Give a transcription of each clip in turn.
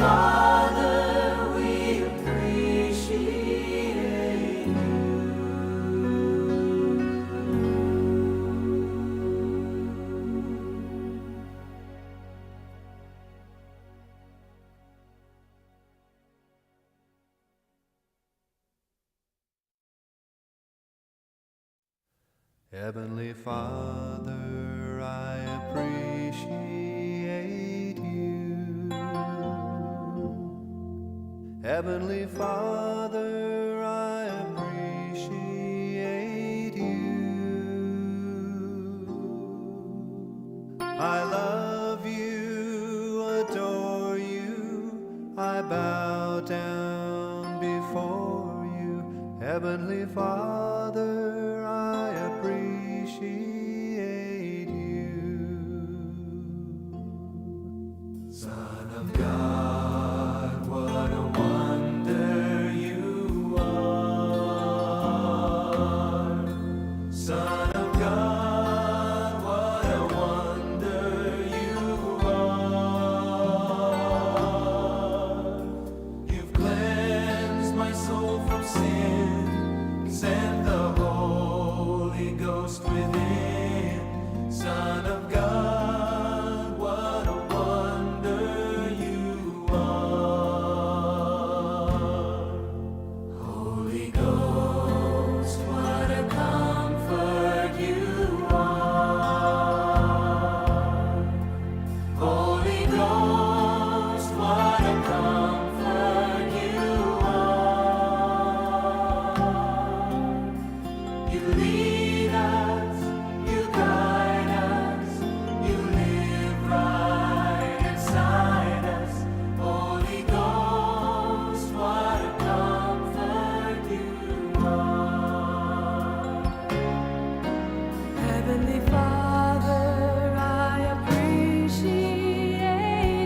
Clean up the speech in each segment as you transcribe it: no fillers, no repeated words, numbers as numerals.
Father, we appreciate you. Heavenly Father, I appreciate you. Heavenly Father, I appreciate you. I love you, adore you, I bow down before you. Heavenly Father, I appreciate you. Son of God, what a wonder you are. Son of God, what a wonder you are. You've cleansed my soul from sin, sent the Holy Ghost within. Son of God, what a wonder you are. Holy Ghost, what a comfort you are. Holy Ghost, what a comfort you are. You lead us, you guide us, you live right inside us. Holy Ghost, what a comfort you are. Heavenly Father, I appreciate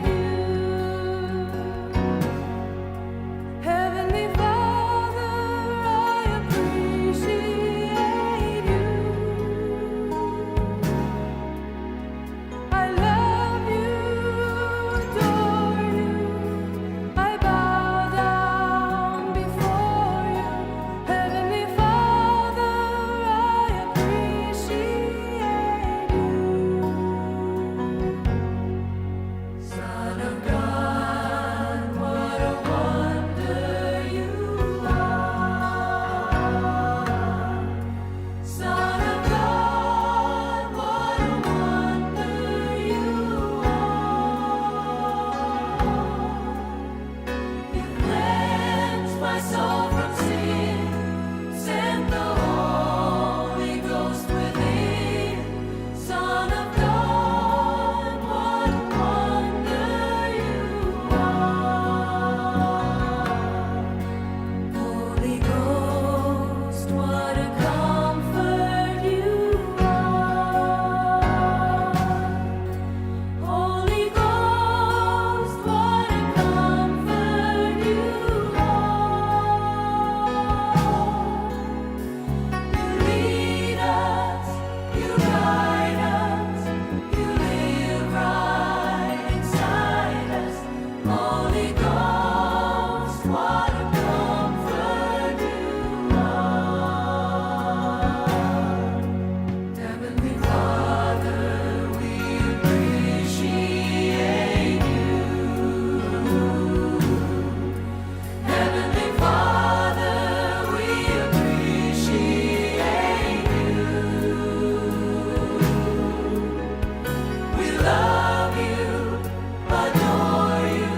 you. Heavenly Father, I appreciate you. I love you, adore you, I bow down before you. Heavenly Father, I appreciate you. Son of God, what a wonder you are. Son of God, what a wonder you are. You cleansed my soul from sin, sent the Holy Ghost within. Son of God, what a wonder you are. Holy Ghost, what a comfort you are. Holy Ghost, what a comfort you are. You lead us, you guide us, you live right inside us. Holy Ghost, what a comfort you are. Heavenly Father, we appreciate you. Heavenly Father, we appreciate you. We love you, adore you,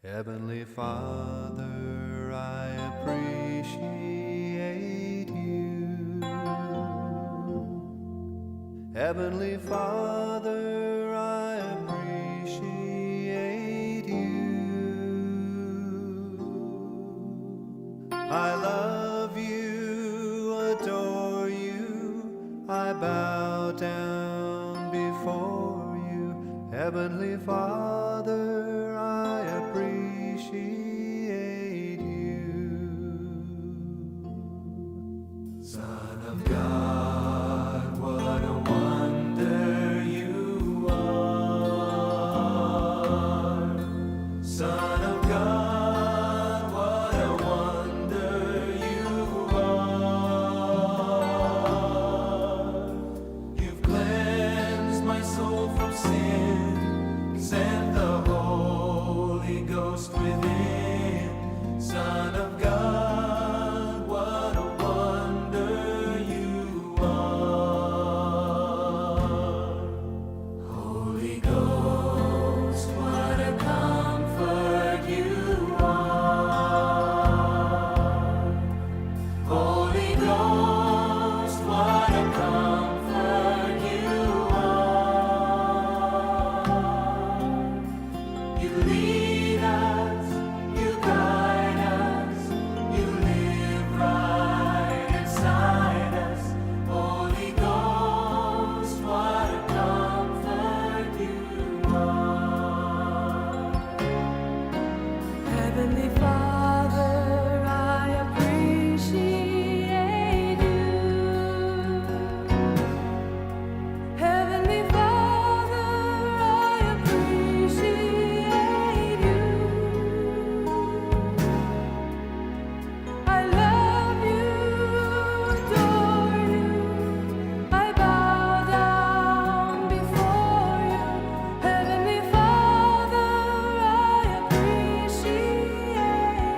Heavenly Father, I appreciate you. Heavenly Father, I appreciate you. I love you, adore you, I bow down before you. Heavenly Father, I appreciate you. Son of God, what a wonder you are. Son of God, what a wonder you are. You've cleansed my soul from sin, sent the Holy Ghost within. Son of God, what a wonder you are. Holy Ghost, what a comfort you are. Holy Ghost, what a comfort you are. You lead us, you guide us, you live right inside us. Holy Ghost, what a comfort you are. Heavenly Father, I appreciate you. Heavenly Father, I appreciate you. I love you, adore you. I bow down before you. Heavenly Father, I appreciate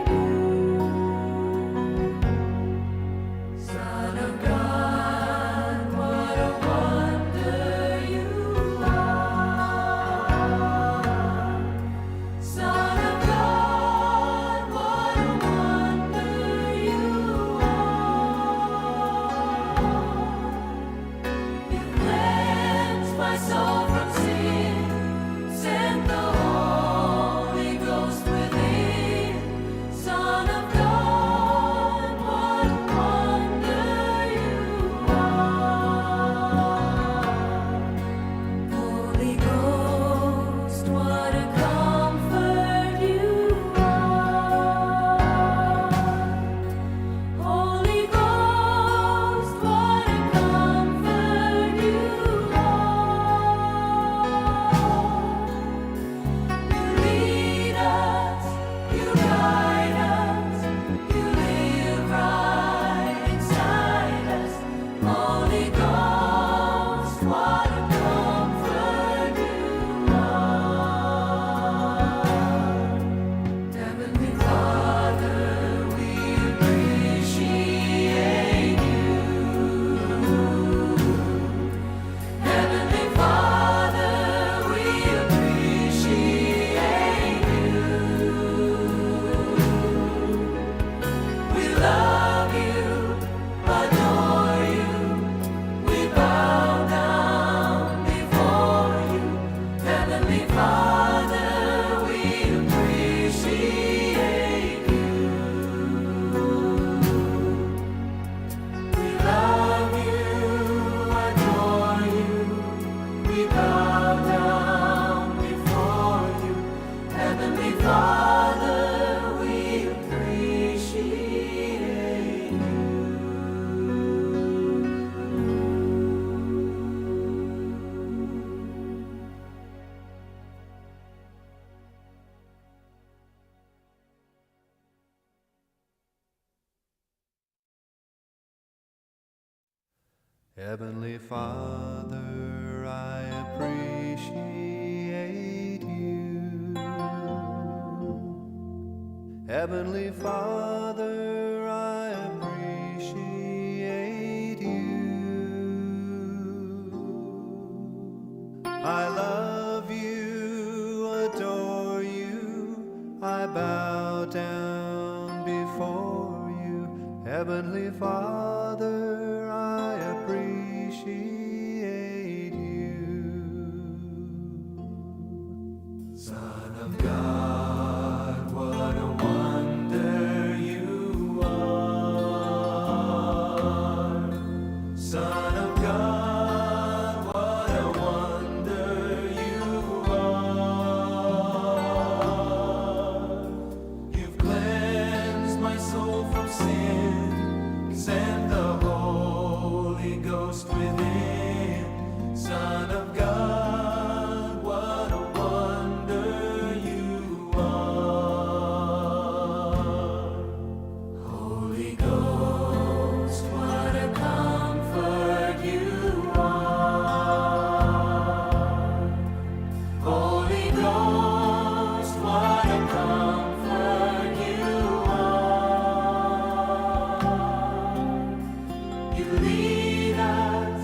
you. Son of God, what a wonder you are. Son of God, what a wonder you are. You cleansed my soul from sin, sent the Holy Ghost within. Son of God, what a wonder you are. Holy Ghost, what a comfort you are. Holy Ghost, what a comfort you are. You lead us, you guide us, you live right inside us. Holy Ghost, what a comfort you are. Heavenly Father, we appreciate you. Heavenly Father, we appreciate you. We love you, adore you. We bow down before you. Heavenly Father, we appreciate you. We love you, adore you. We bow down before you. Heavenly Father, we appreciate you. Heavenly Father, I appreciate you. Heavenly Father, I appreciate you. I love you, adore you, I bow down before you. Heavenly Father, I appreciate you. Son of God, what a wonder you are. Son of God, what a wonder you are. You've cleansed my soul from sin, sent the Holy Ghost within. Son of God, what a wonder you are. Holy Ghost, what a comfort you are. Holy Ghost, what a comfort you are. You lead us,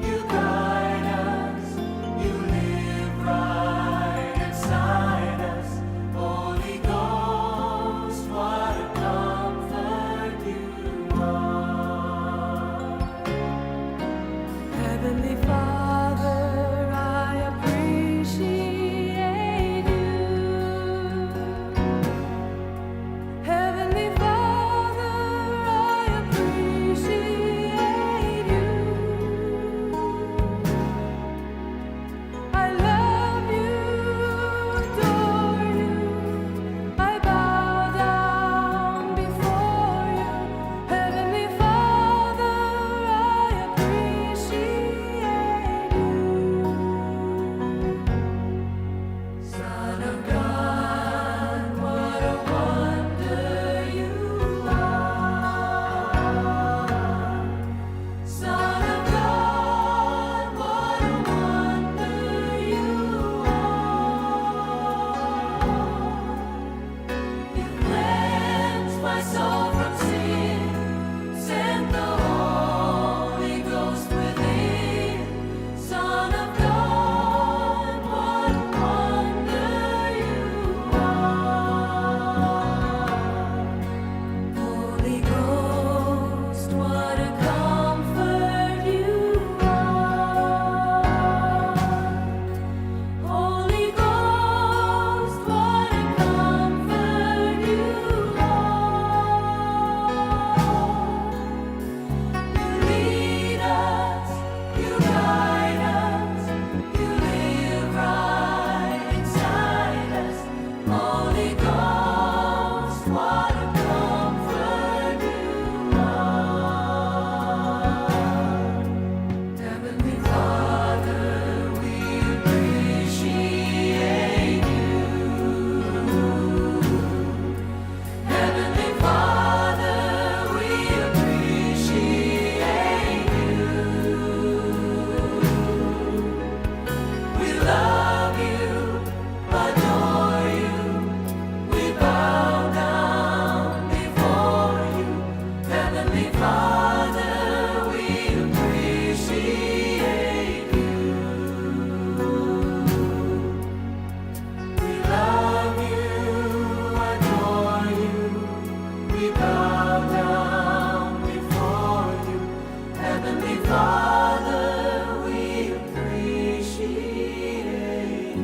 you guide us, you live right inside us. Holy Ghost, what a comfort you are. Heavenly Father, I appreciate you. Heavenly Father, I appreciate you. I love you, adore you. I bow down before you. Heavenly Father, I appreciate you. Son of God, what a wonder you are. Son of God, what a wonder you are. You cleansed my soul from sin, sent the Holy Ghost within. Son of God, what a wonder you are. Holy Ghost, what a comfort you are. Holy Ghost, what a comfort you are. You lead us, you guide us, you live right inside us. Holy Ghost, what a comfort you are. Heavenly Father, we appreciate you. Heavenly Father, we appreciate you. We love you, adore you. We bow down before you. Heavenly Father, we appreciate you. We love you, adore you. We bow down before you. Heavenly Father, we appreciate you.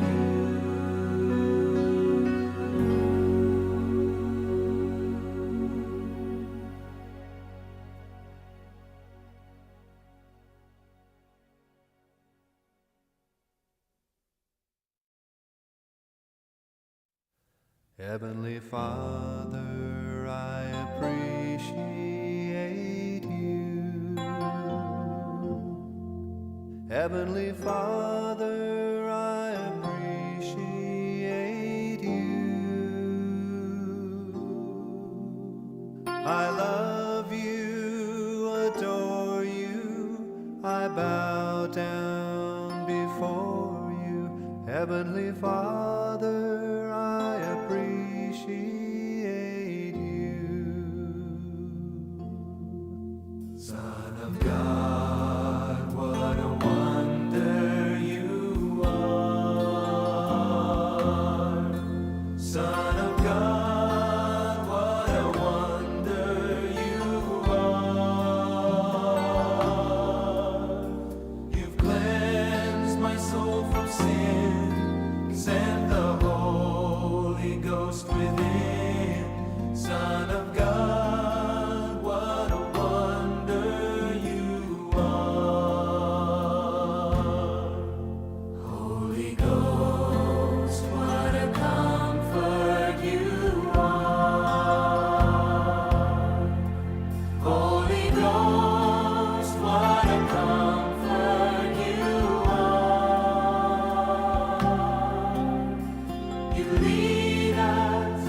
Heavenly Father, I appreciate you. Heavenly Father, I appreciate you. I love you, adore you. I bow down before you. Heavenly Father, I appreciate you. Son of God, what a wonder you are. Son of God. Ghost within, Son of God, what a wonder you are. Holy Ghost, what a comfort you are. Holy Ghost, what a comfort you are. You lead us,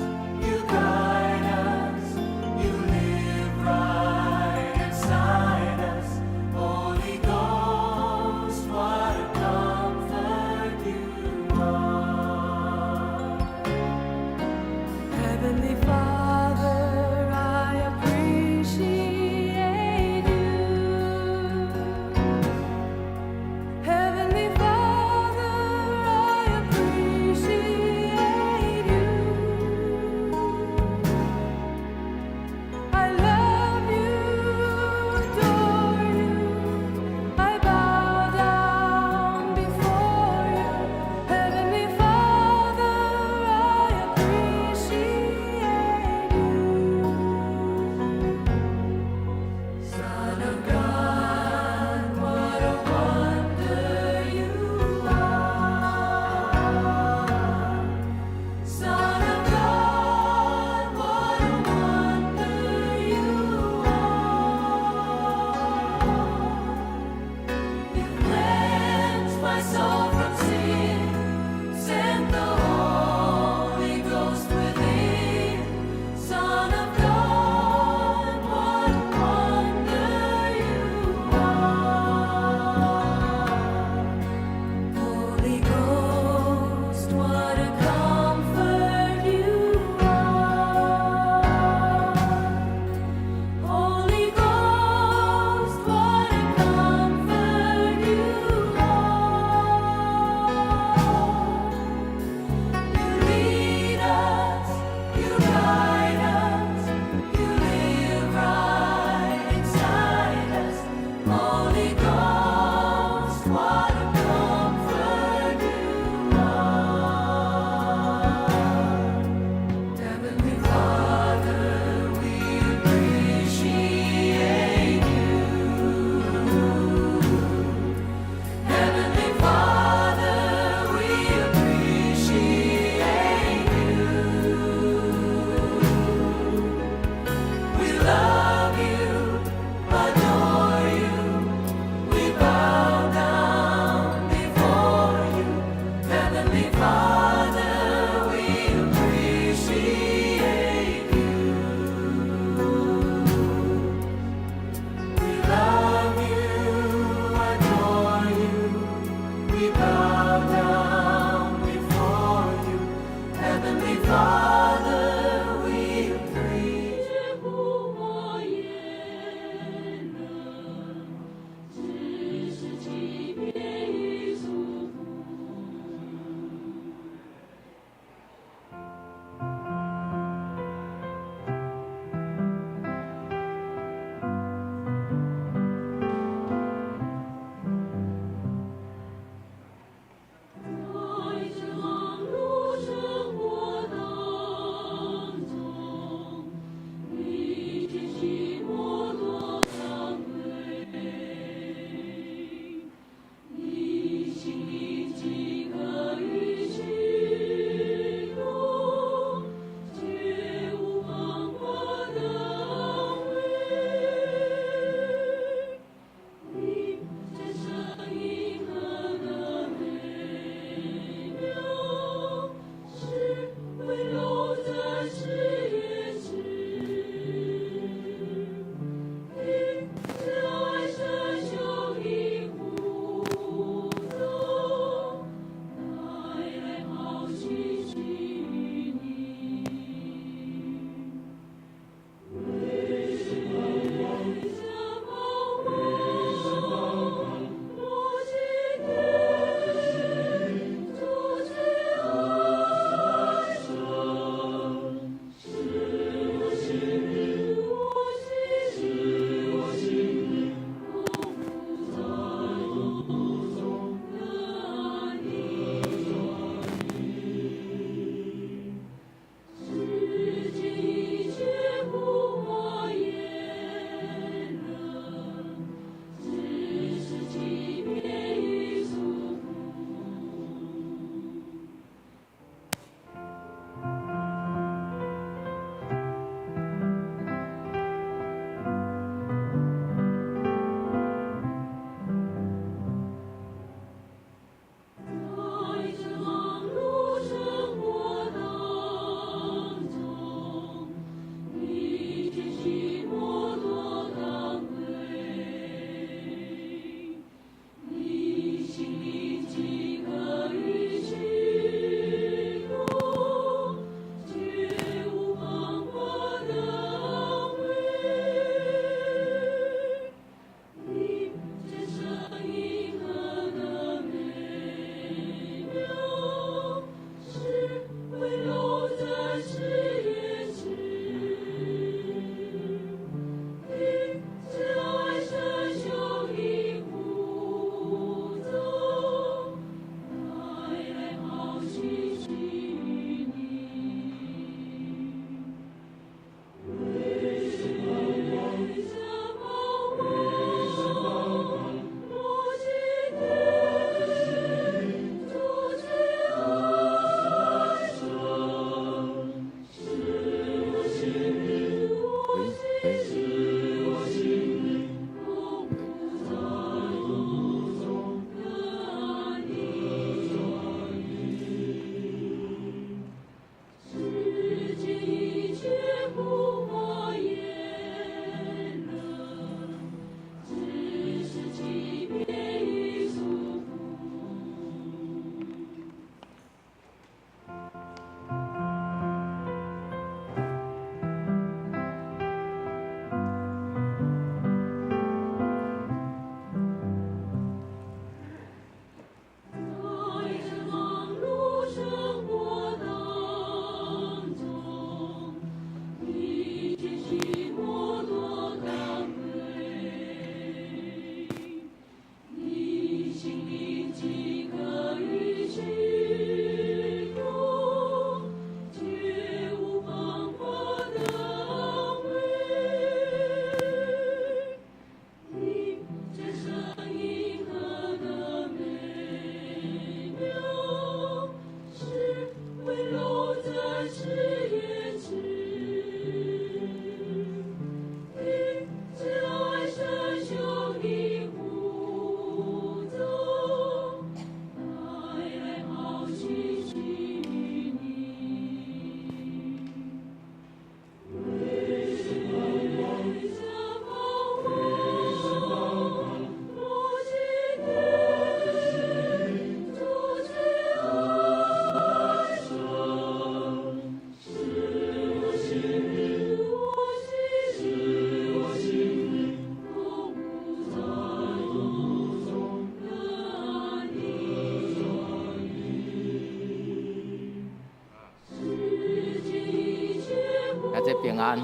也这平安，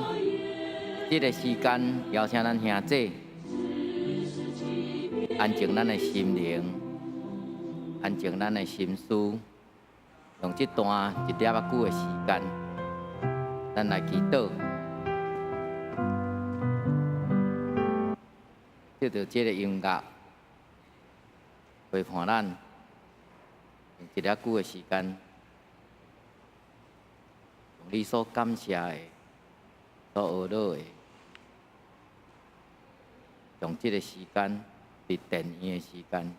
这个时间邀请咱兄弟安静咱的心灵，安静咱的心思，用这段一粒仔久的时间，咱来祈祷，借着这个音乐陪伴咱，用一粒仔久的时间，用你所感谢的、所学到的，用这个时间。伫电影的时间，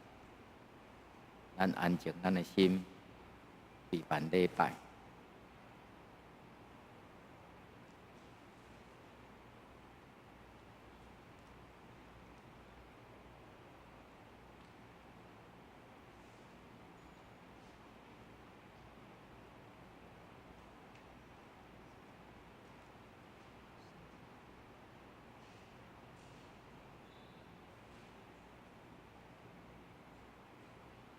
咱安静咱的心，备办礼拜。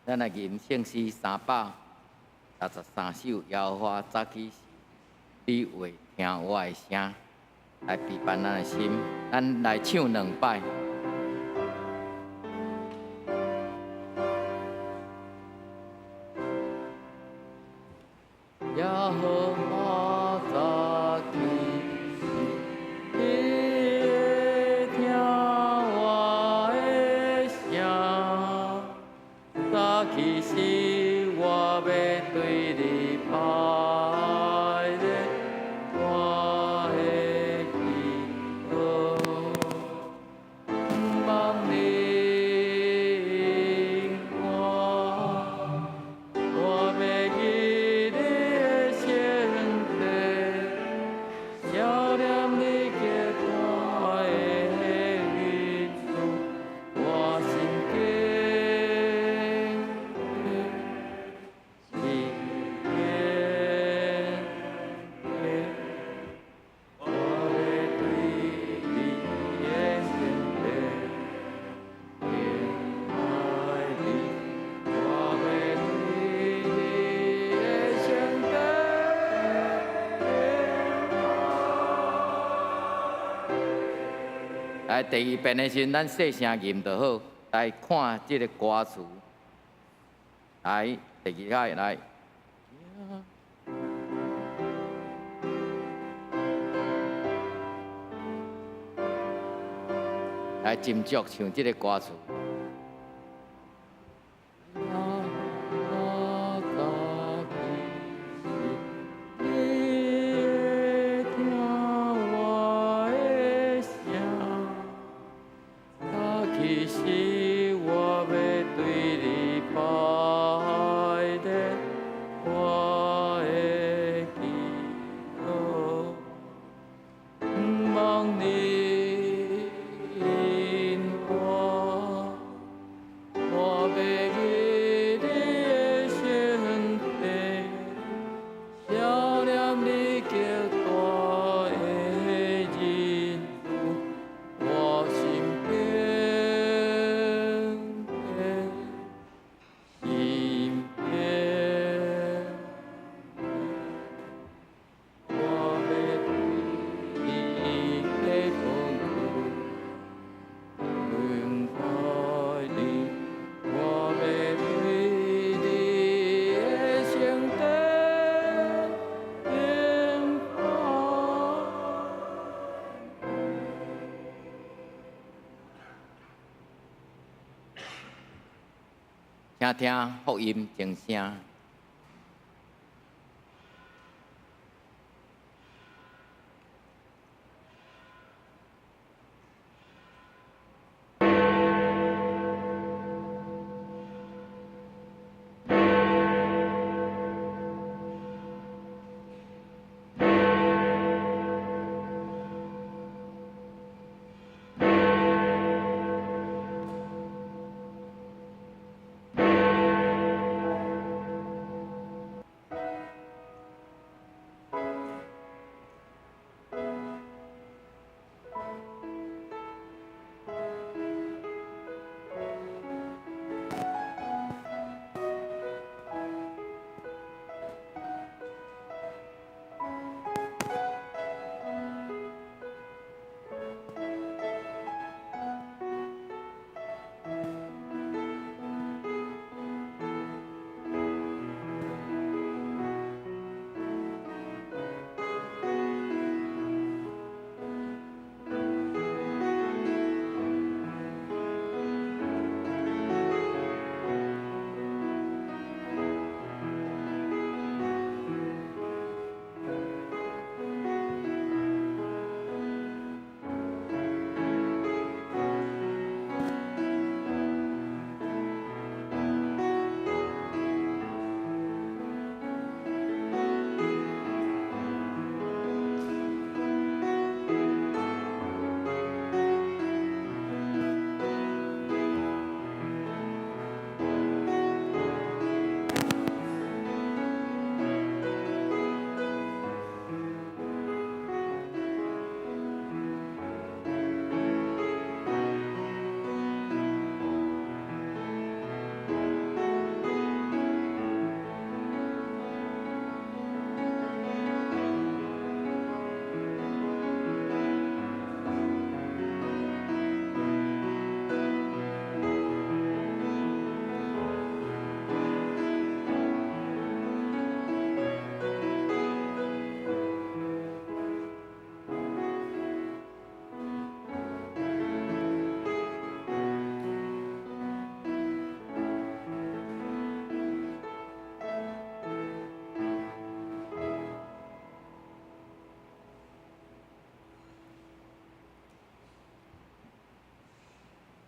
咱来吟圣诗363首，耶和华早起时，你会听我的声，来陪伴咱的心。咱来唱2摆。耶和华早起时，你会听我的声。早起时，我要对你拜列我的祈祷，望你应我，我要记你的圣地，想念你给我的日子，我心间。来第2遍的时阵，咱细声吟就好。来看这个歌词。来第2摆来。来斟酌唱这个歌词。其实我要对你拜列我的祈祷，望你应我，我要记你的圣地，想念你叫大的日子，我心间。听听福音静声。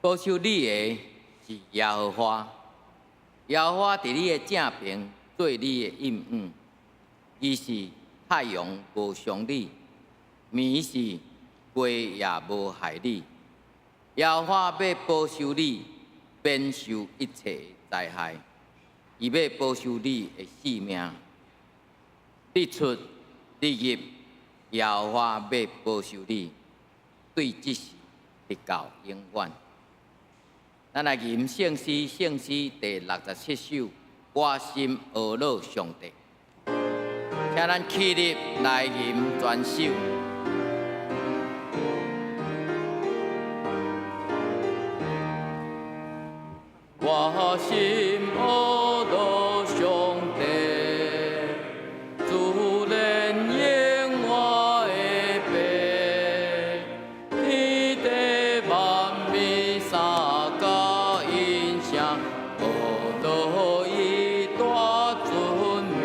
保守你的是耶和华，耶和华伫你的正边做你的应允。伊是太阳无伤你，暝是月也无害你。耶和华要保守你，免受一切灾害。伊要保守你的性命，日出日入，耶和华要保守你，对这事直到永远。咱来吟圣诗第67首，我心俄罗上帝。请咱起立来吟全首。我心俄罗上帝，主怜悯我的病，天地万物三甲音声，俄罗伊大尊名。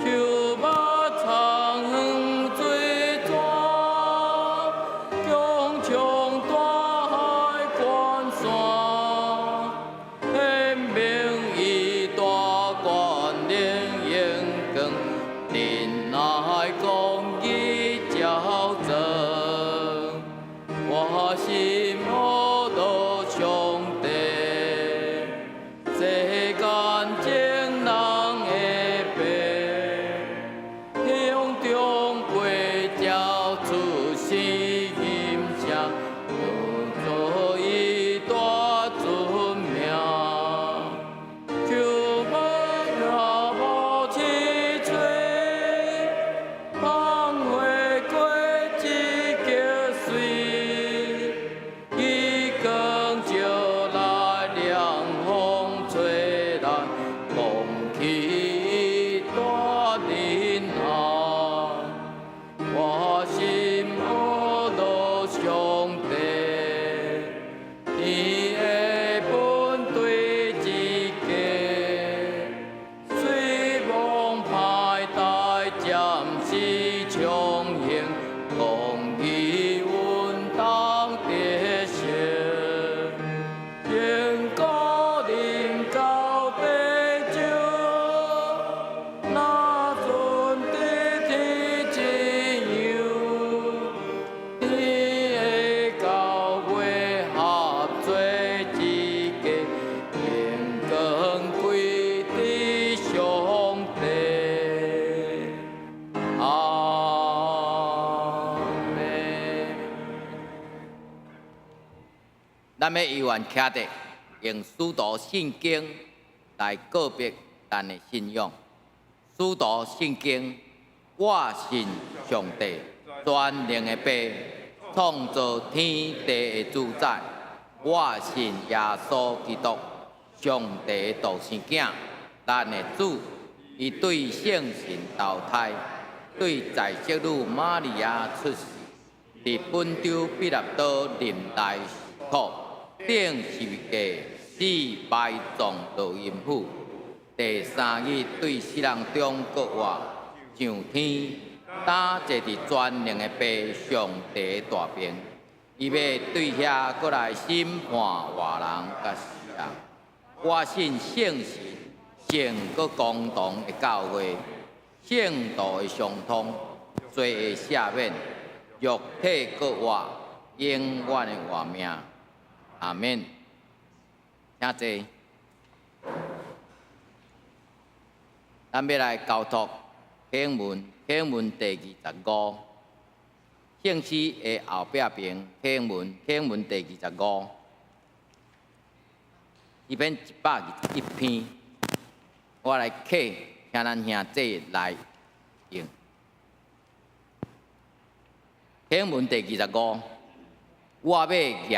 求马长远水泉，强强大海关山，显明伊大权能永光，人来公义照正。我心俄罗上帝，世间情人的病，胸中背照出声音声，做伊大尊名。求马也无凄吹，放回过一个水，伊光照来凉风吹来，空气大人爱。我心俄罗上帝，天的本对一家，水望派代暂时重现，公义稳当得胜。愿高临到白昼，那尊的天之样，天的高月合做一家，荣光归伫上帝。阿门。咱要依愿徛伫，用使徒圣经来告别咱的信仰。使徒圣经，我信上帝，全能的爸，创造天地的主宰。我信耶稣基督，上帝的独生囝，咱的主。伊对圣神投胎，对在色女玛利亚出世，伫本州彼拉多临来受苦，顶十字架死埋葬落阴府。第三日对死人中国活，上天，打坐伫全能的爸上帝的大边。伊要对遐过来审判活人甲死人。我信圣神，圣搁公堂的教会，圣道的相通，罪的赦免，肉体搁活，永远的活命。阿免。请坐。咱要来交托经文第25，圣诗的后壁边经文第25，一篇121篇，我来刻，请咱兄弟来用。经文第25，我要举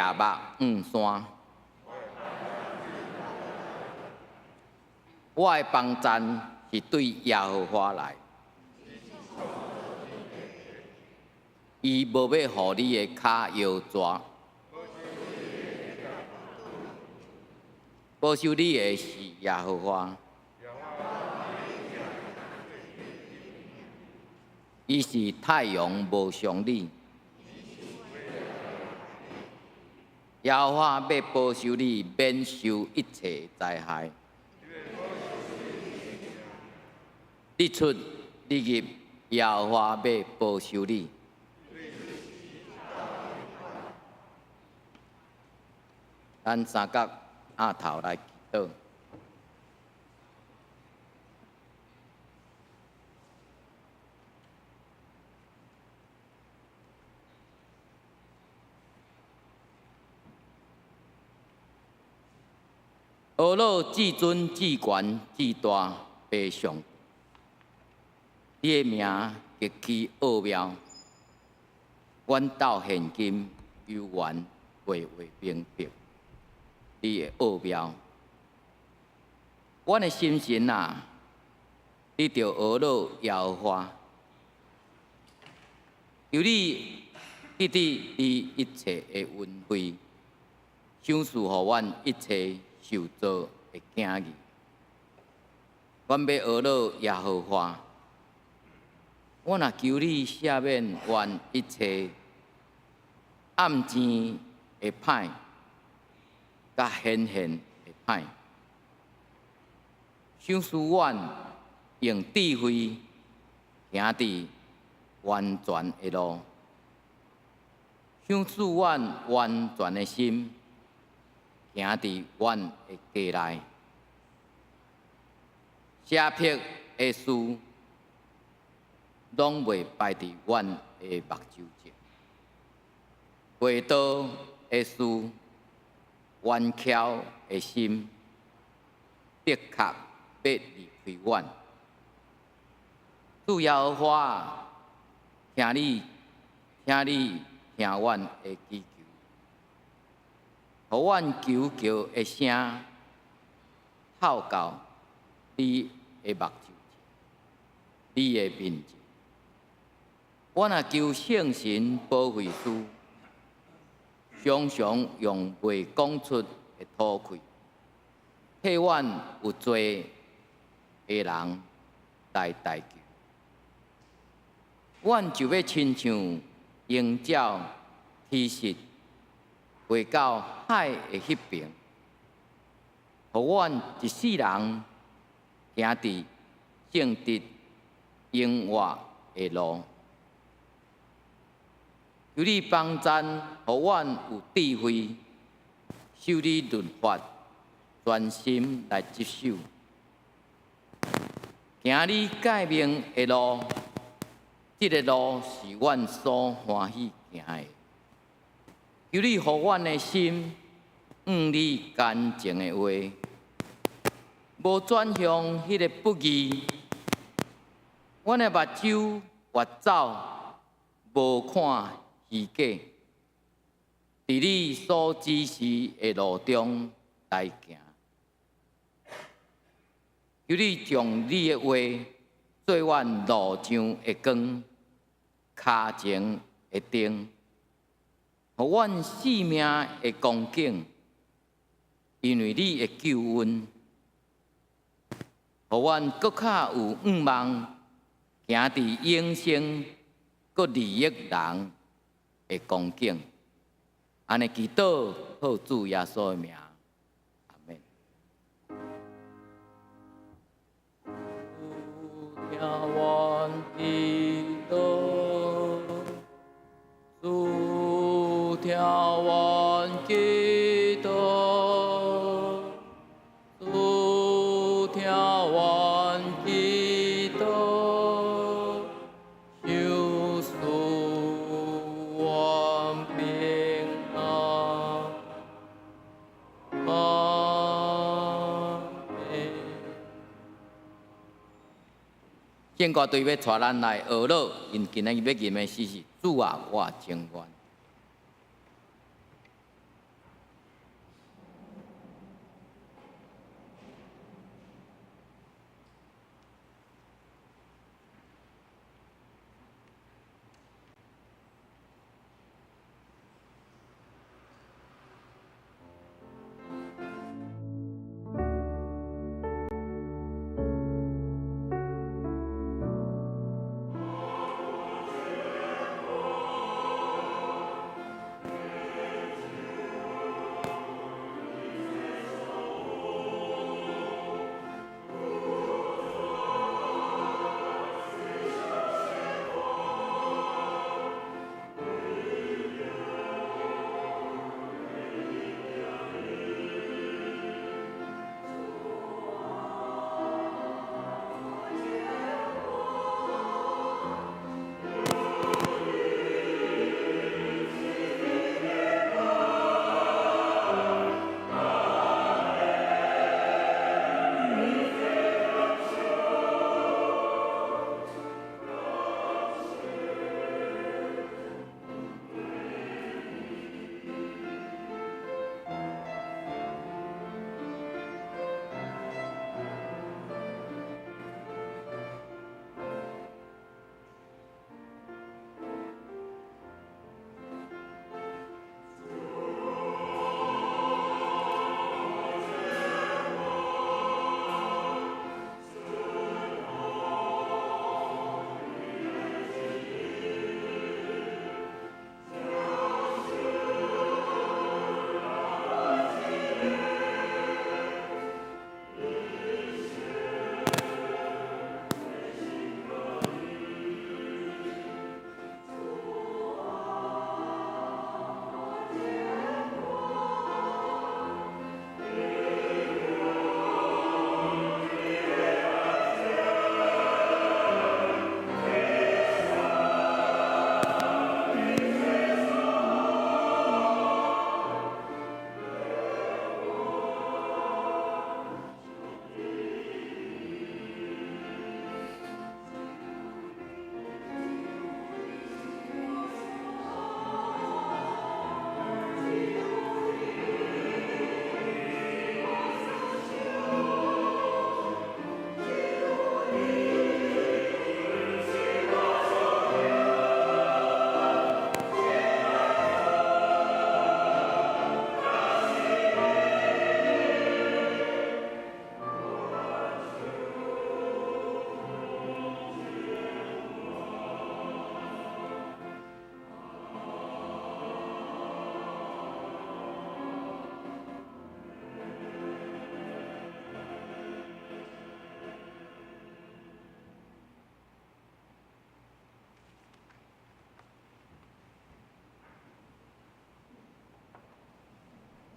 目山。我的帮赞是对耶和华来，伊无要互你的脚摇蛇，保守你的是耶和华，伊是太阳无伤你，耶和华要保守你免受一切灾害。你出你入，耶和华要保守你。咱三角额头来祈祷。俄罗至尊至权至大悲上，你的名极其奥妙，阮到现今犹原未明白你的奥妙。阮的心神啊，你着俄罗耶和华，求你记得你一切的恩惠，赏赐互阮一切受造的惊异。阮要俄罗耶和华，我若求你赦免阮一切暗钱的歹，甲显现的歹，赏赐阮用智慧行伫完全的路，赏赐阮完全的心。行伫阮的家内，写撇的事，拢袂摆伫阮的目睭前。回道的事，弯巧的心，的确要离开阮。主耶和华，请你听阮的祈求。互阮求求的声透到你的目睭前，你的面前。阮若求圣神保惠师，常常用未讲出的吐气，替阮有罪的人来代求。阮就要亲像鹰鸟天使。回到海的迄边，互阮一世人行伫正直永活的路。求你帮赞，互阮有智慧，守你律法，专心来接受，行你诫命的路。这个路是阮所欢喜行的。求你互阮的心，你干净的话，无转向迄个不义。阮的目睭越走，无看虚假，伫你所指示的路中来行。求你将你的话做阮路上的光，脚前的灯。互阮生命的光景，因为你的救恩，互阮搁较有愿望，行伫永生搁利益人的光景。安尼祈祷，靠主耶稣的名，阿门。听阮祈祷，主听阮祈祷，主听阮祈祷，救赎阮平安。阿门。建国队要带咱来俄罗，因今日要吟的诗是主啊，我情愿。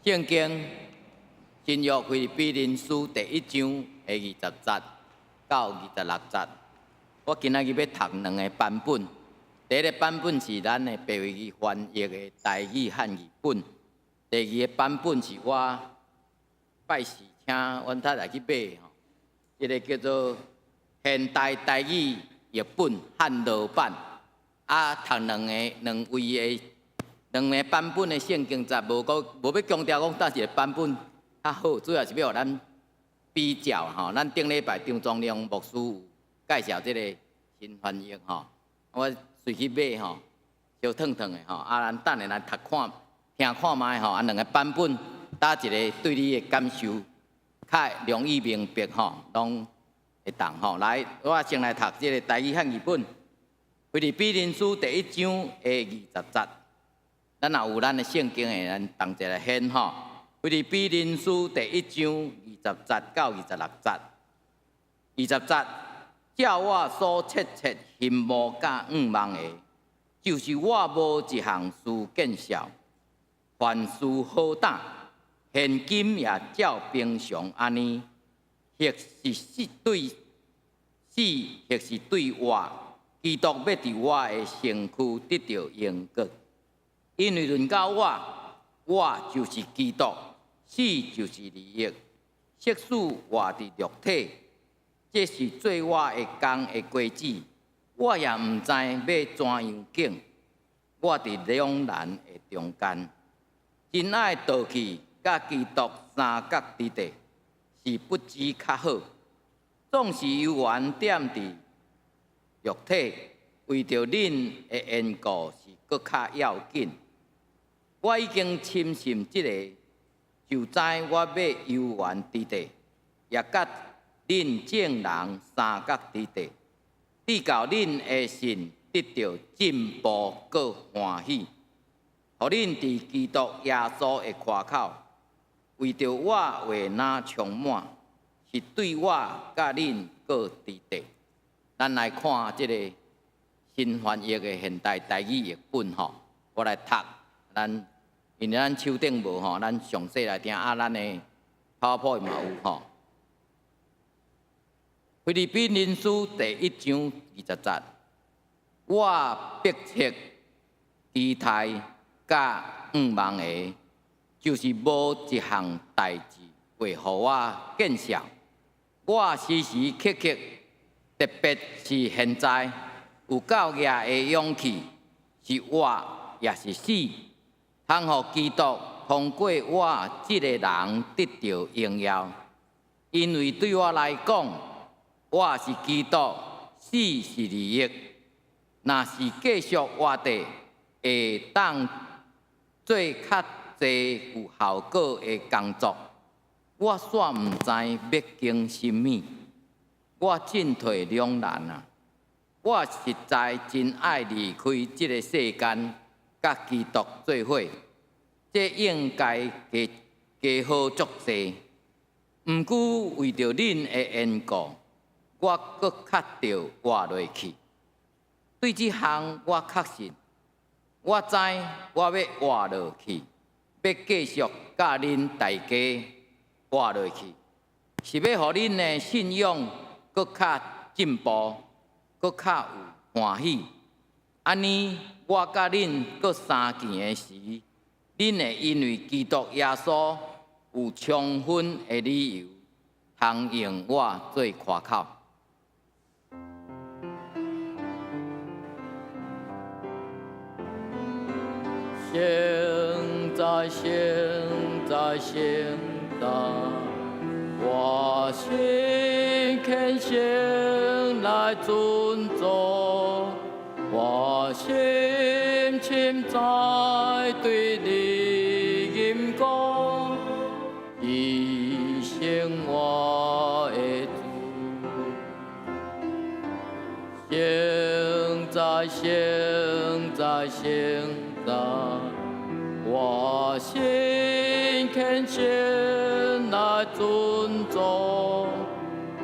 圣经新约腓立比人书第1章的20节到26节，我今仔日要读2个版本。第一个版本是咱的白话语翻译的台语汉语本，第二个版本是我拜师请阮太太去买吼，一个叫做现代台语译本汉罗版，读两位的版本的圣经则无要强调讲哪一个版本较好，主要是要互咱比较吼。咱顶礼拜张宗良牧师有介绍这个新翻译吼，我随去买吼，烧烫烫的吼，咱等下来读看、听看卖吼，两个版本搭一个对你的感受较容易明白吼，拢会当吼。来，我先来读这个台语汉语本，腓立比人书第1章的20节。咱也有咱的圣经的，咱同齐来显吼。腓立比人书第1章20节到26节。20节，照我所切羡慕甲望的，就是我无一项事见效，凡事好胆，现今也照平常安尼，或是对死，或是对活，基督要伫我的身躯得到荣耀。因为论到我就是基督，死就是利益。即使活伫肉体，这是做我的工的果子，我也毋知要怎样境。我伫两难的中间，真爱倒去甲基督三角之地，是不知较好。总是犹原踮伫肉体，为着恁的缘故是搁较要紧。我已经深信这个，就知我要游园之地，也甲恁众人三角之地，直到恁的心得到进步搁欢喜，互恁伫基督耶稣的夸口，为着我话哪充满，是对我甲恁搁之地。咱来看这个新翻译的现代台语译本吼，我来读咱。因为咱手顶无吼，咱详细来听咱的PowerPoint嘛有吼。腓立比人书第1章20节，我迫切期待甲望的，就是无一项代志会互我见效。我时时刻刻，特别是现在有够野的勇气，是活也是死。通互基督通过我这个人得到荣耀，因为对我来讲，我是基督，死是利益。若是继续活地，会当做较侪有效果的工作，我煞毋知要经甚物，我进退两难啊！我实在真爱离开这个世间。甲基督做伙，这应该加好足济。毋过为着恁的缘故，我搁较着活落去。对这项我确信，我知我要活落去，要继续甲恁大家活落去，是要互恁的信仰搁较进步，搁较有欢喜。安尼。我甲恁各相见的时，恁会因为基督耶稣有充分的理由，通用我做夸口。现在，我心恳心来尊重。我深深在对你吟歌，一生我的主。现在，我心恳心来尊重，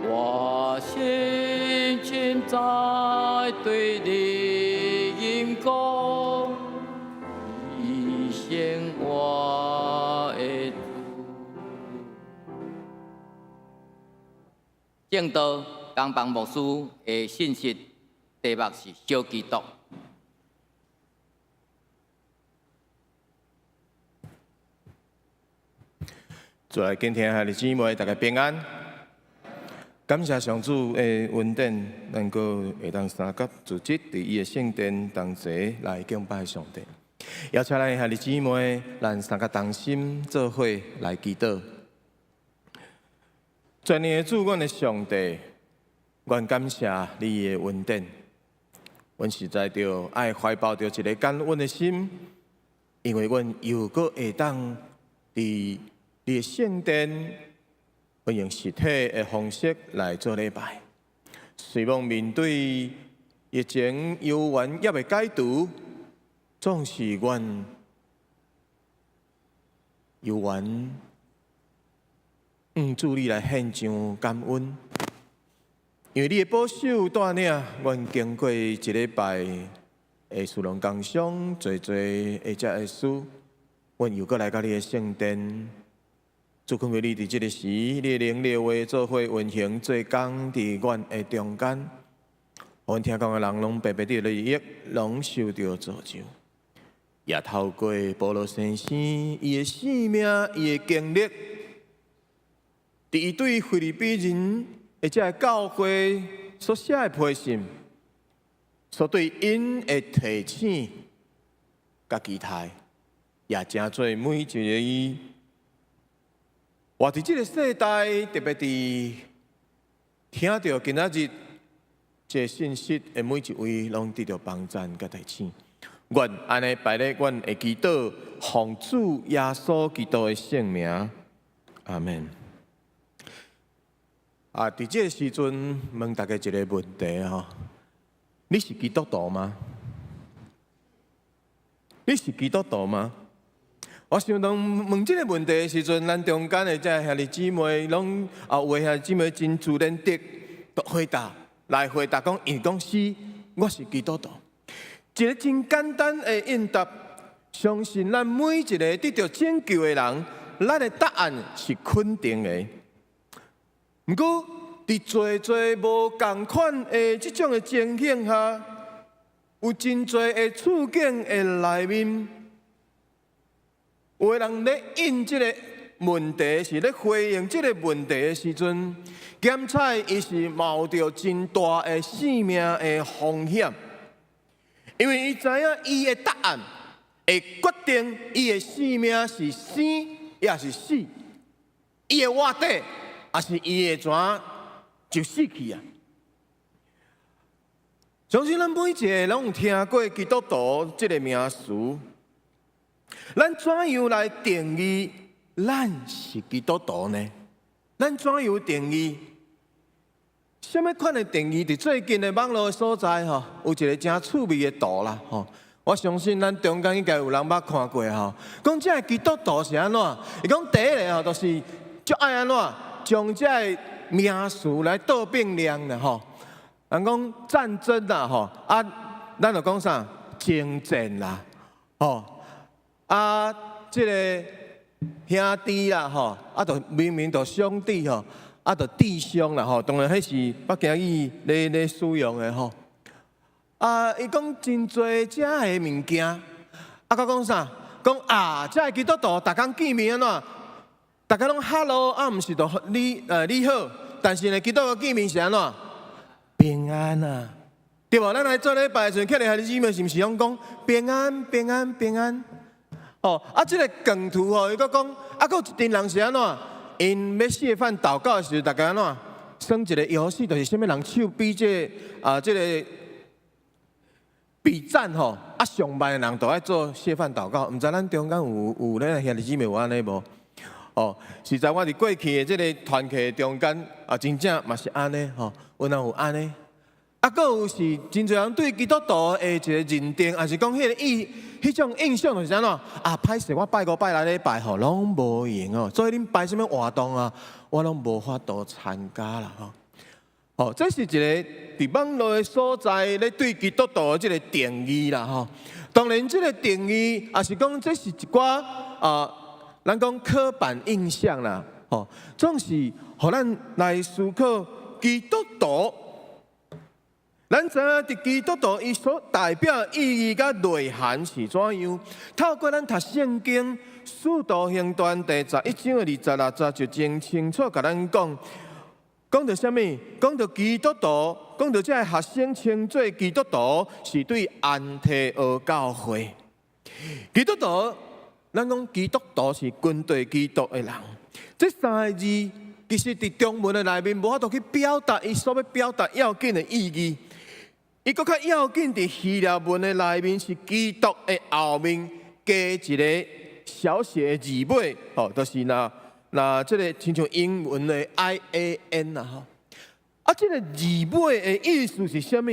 我深深在对你。歌，一生我的正道江邦牧师的信息题目是小基督。主来敬天下的姊妹，大家平安。感谢上主的恩典，能够会当三甲组织伫伊的圣殿同齐来敬拜上帝。邀请咱下的姊妹，咱三甲同心做伙来祈祷。全能的主，阮的上帝，阮感谢你的恩典。阮实在着爱怀抱着一个感恩的心，因为阮又搁会当伫你的圣殿，阮用实体的方式来做礼拜。希望面对疫情犹原也未解除，总是阮犹原主你来献上感恩，因为你的保守带领，阮经过一礼拜的属灵工商，做的遮的事，阮又搁来到你的圣殿。主恳求你伫这个时，你的灵力话做伙运行做工伫阮的中间，阮听讲的人拢白白地利益，拢受到造就。也透过保罗先生伊的生命、伊的经历，伫伊对菲律宾人或者的教会所写的批信，所对因的提醒、甲期待，也真做每一个。活伫这个世代，特别伫听到今仔日这信息的每一位，拢得到帮助甲提醒。愿安尼摆咧，阮会祈祷，奉主耶稣基督的圣名，阿门。伫这个时阵，问大家一个问题吼：你是基督徒吗？你是基督徒吗？我想当问这个问题的时阵，咱中间的这兄弟姊妹，拢有位兄弟姊妹真自然的回答，讲，伊讲是，我是基督徒。一个真简单的应答，相信咱每一个得到拯救的人，咱的答案是肯定的。不过，伫侪无共款的这种的情形下，有真侪的处境的内面。有的人咧应这个问题，是咧回应这个问题的时阵，检采伊是冒着真大的性命的风险，因为伊知影伊的答案会决定伊的性命是生也是死，伊的活底也是伊的怎就死去啊！相信咱每一个拢有听过基督徒这个名词。咱怎样来定义咱是基督徒呢？咱怎样定义？什么款的定义？伫最近的网络的所在吼，有一个真趣味的图啦吼。我相信咱中间应该有人捌看过吼。讲这个基督徒是安怎？伊讲第一个吼，就是就爱安怎将这个名词来倒变量啦吼。人讲战争啦吼，咱就讲啥征战啦吼。这个兄弟啦吼，就明明就兄弟吼，就弟兄啦吼，当然迄是北京语咧使用的吼。伊讲真侪遮的物件，佮讲啥？讲遮个基督徒逐工见面安怎？大家拢 hello， 毋是就你好，但是呢，基督徒见面是安怎？平安啊，对无？咱来做礼拜的时阵，客人兄弟姊妹是毋是拢讲平安平安平安？这个梗图吼，伊佫讲，佫有一群人是安怎？因要谢饭祷告的时候，大家安怎？耍一个游戏，就是啥物人手比这个比战吼，上班的人都爱做谢饭祷告。毋知咱中间有咧兄弟姊妹有安尼无？实在我伫过去的这个团契中间，真正嘛是安尼吼，有人有安尼。佫有是真侪人对基督徒的一个认定，还是讲迄种印象就是安怎？歹势，我拜5拜6礼拜吼，拢无用哦。所以恁拜什么活动啊，我拢无法度参加啦吼。这是一个伫网络的所在咧对基督徒的这个定义啦吼。当然，这个定义也是讲这是一寡咱讲刻板印象啦吼，总是互咱来思考。基督徒，咱知影伫基督徒伊所代表意义甲内涵是怎样？透过咱读圣经《使徒行传》第11章的26节，就真清楚甲咱讲，讲到什么？讲到基督徒，讲到这学生称做基督徒，是对安提阿教会。基督徒，咱讲基督徒是军队基督的人，这三个字其实伫中文的内面无法度去表达伊所要表达要紧的意义。伊搁较要紧伫希腊文的内面是基督的后面加一个小写的字尾，就是那这个亲像英文的 IAN 啦吼。啊，这个字尾的意思是啥物？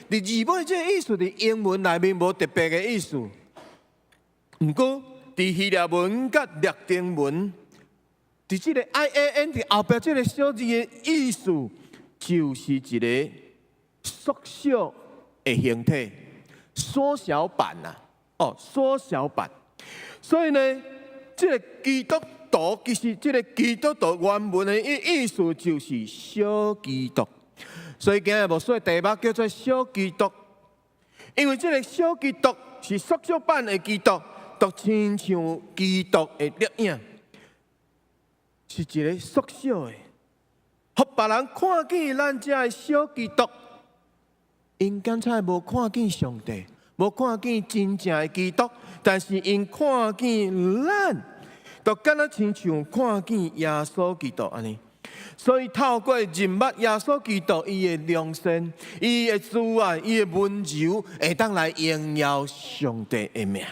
伫字尾这个意思伫英文内面无特别的意思，毋过伫希腊文甲拉丁文，伫这个 IAN 伫后壁这个小字的意思，就是一个缩小的形体，缩小版呐，缩小版。所以呢，这个基督徒其实这个基督徒原文的意思就是小基督。所以今日无说题目叫做小基督，因为这个小基督是缩小版的基督，就亲像基督的摄影，是一个缩小的，互别人看见咱这个小基督。因刚才无看见上帝，无看见真正的基督，但是因看见咱，就敢若亲像看见耶稣基督安尼。所以透过认捌耶稣基督，伊的良善、伊的慈爱、伊的温柔，会当来荣耀上帝的名。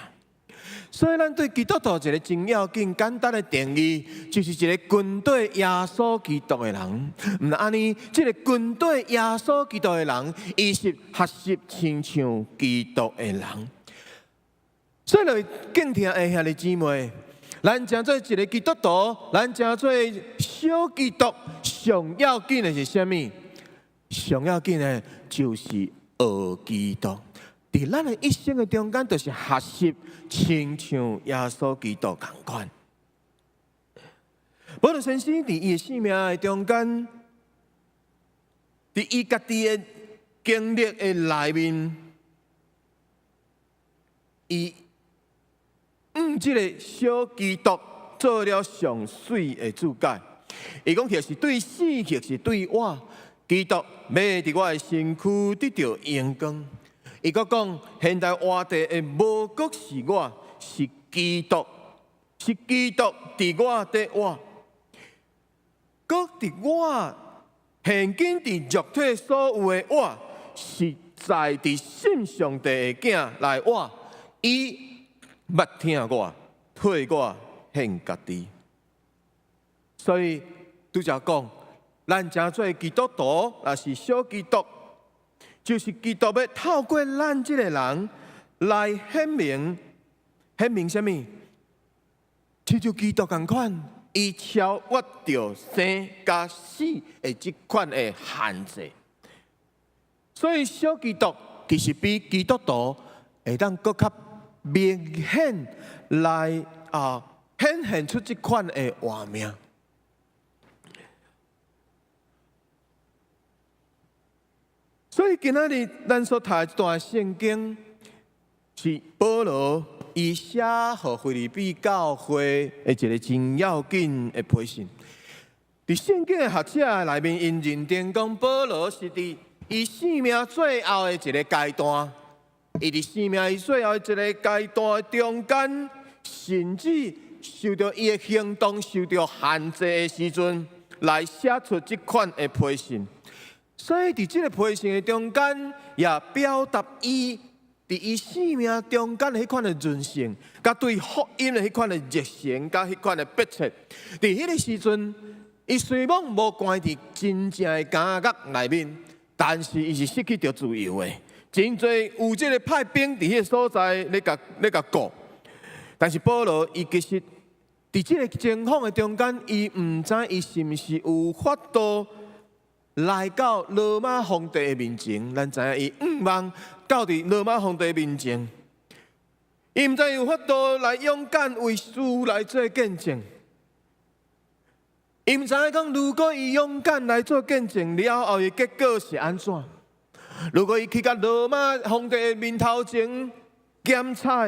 所以，咱对基督徒一个真要紧、简单的定义，就是一个军队耶稣基督的人。毋安尼，这个军队耶稣基督的人，伊是学习亲像基督的人。所以，就敬听下兄弟姊妹，咱诚做一个基督徒，咱诚做小基督，上要紧的是啥物？上要紧的就是学基督。伫咱的一生的中间，就是学习亲像耶稣基督同款。保罗先生伫伊的生命的中间，伫伊家己的经历的内面，伊即个小基督做了上水的注解。伊讲或是对死，或是对我，基督要伫我的身躯得到荣光。伊阁讲，现代活地的无国是我，是基督，是基督伫我伫我，阁伫我现今伫肉体所有的我，是在伫信上帝的囝来我，伊捌听我，替我献家己。所以拄则讲，咱诚做基督徒，也是小基督。就是基督要透过咱这个人来显明什么？亲像基督同款，伊超越着生加死的这款的限制。所以小基督其实比基督徒会当更较明显来显现出这款的画面。所以今仔日咱所读的这段圣经，是保罗伊写予腓立比教会的一个真要紧的批信。伫圣经的学者内面，因认定讲保罗是伫伊生命最后的一个阶段，伊伫生命伊最后的一个阶段中间，甚至受到伊的行动受到限制的时阵，来写出这款的批信。所以，伫这个批信的中间，也表达伊伫伊生命中间的迄款的韧性，甲对福音的迄款的热情，甲迄款的迫切。伫迄个时阵，伊虽然无关伫真正的监狱内面，但是伊是失去着自由的。真侪有这个派兵伫迄个所在咧甲告，但是保罗伊其实伫这个情况的中间，伊毋知伊是毋是有法度。来到罗马皇帝的面前，咱知影伊毋望到伫罗马皇帝的面前，伊毋知有法度来勇敢为主来做见证。伊毋知影讲，如果伊勇敢来做见证了后，的结果是安怎？如果伊去到罗马皇帝的面头前检查，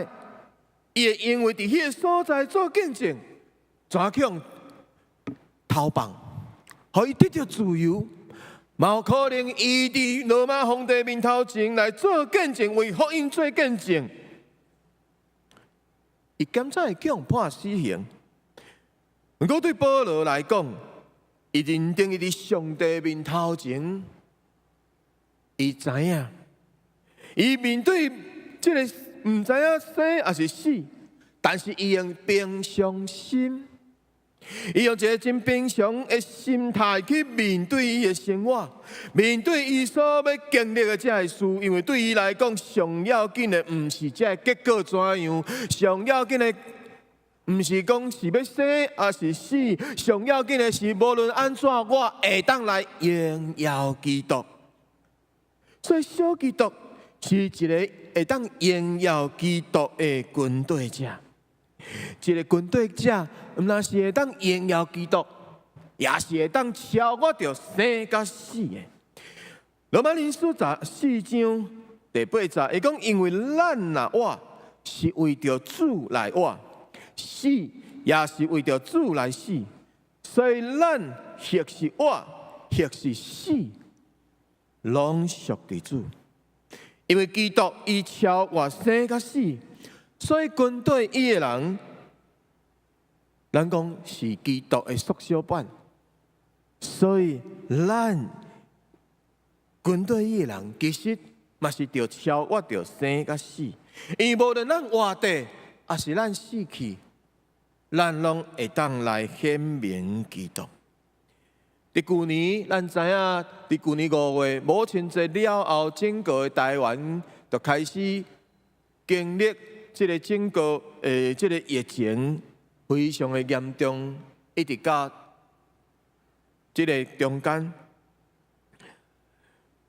伊会因为伫迄个所在做见证，怎样投放，互伊得到自由？嘛有可能伊伫罗马皇帝面头前来做见证，为福音做见证，伊检查会叫判死刑。不过对保罗来讲，伊认定伊伫上帝面头前，伊知影，伊面对这个毋知影生还是死，但是伊用平常心，伊用一个真平常的心态去面对伊的生活，面对伊所要经历的这个事，因为对伊来讲，上要紧的毋是这个结果怎样，上要紧的。毋是讲是要生还是死，上要紧的是无论安怎，我会当来荣耀基督。所以小基督是一个会当荣耀基督的军队者。一个军队者，毋但是会当荣耀基督，也是会当超越着生甲死的。罗马人书4章第8节，伊讲因为咱若活，是为着主来活。死也是为着主来死，所以咱或是活，或是死，拢属于主。因为基督伊超越生甲死，所以军队伊的人，咱讲是基督的缩小版。所以咱军队伊的人，其实嘛是着超越着生甲死，因为无论咱活着，还是咱死去。咱拢会当来显明基督。伫旧年，咱知影，伫旧年5月母亲节了后，整个台湾就开始经历这个整个这个疫情非常的严重，一直到这个中间，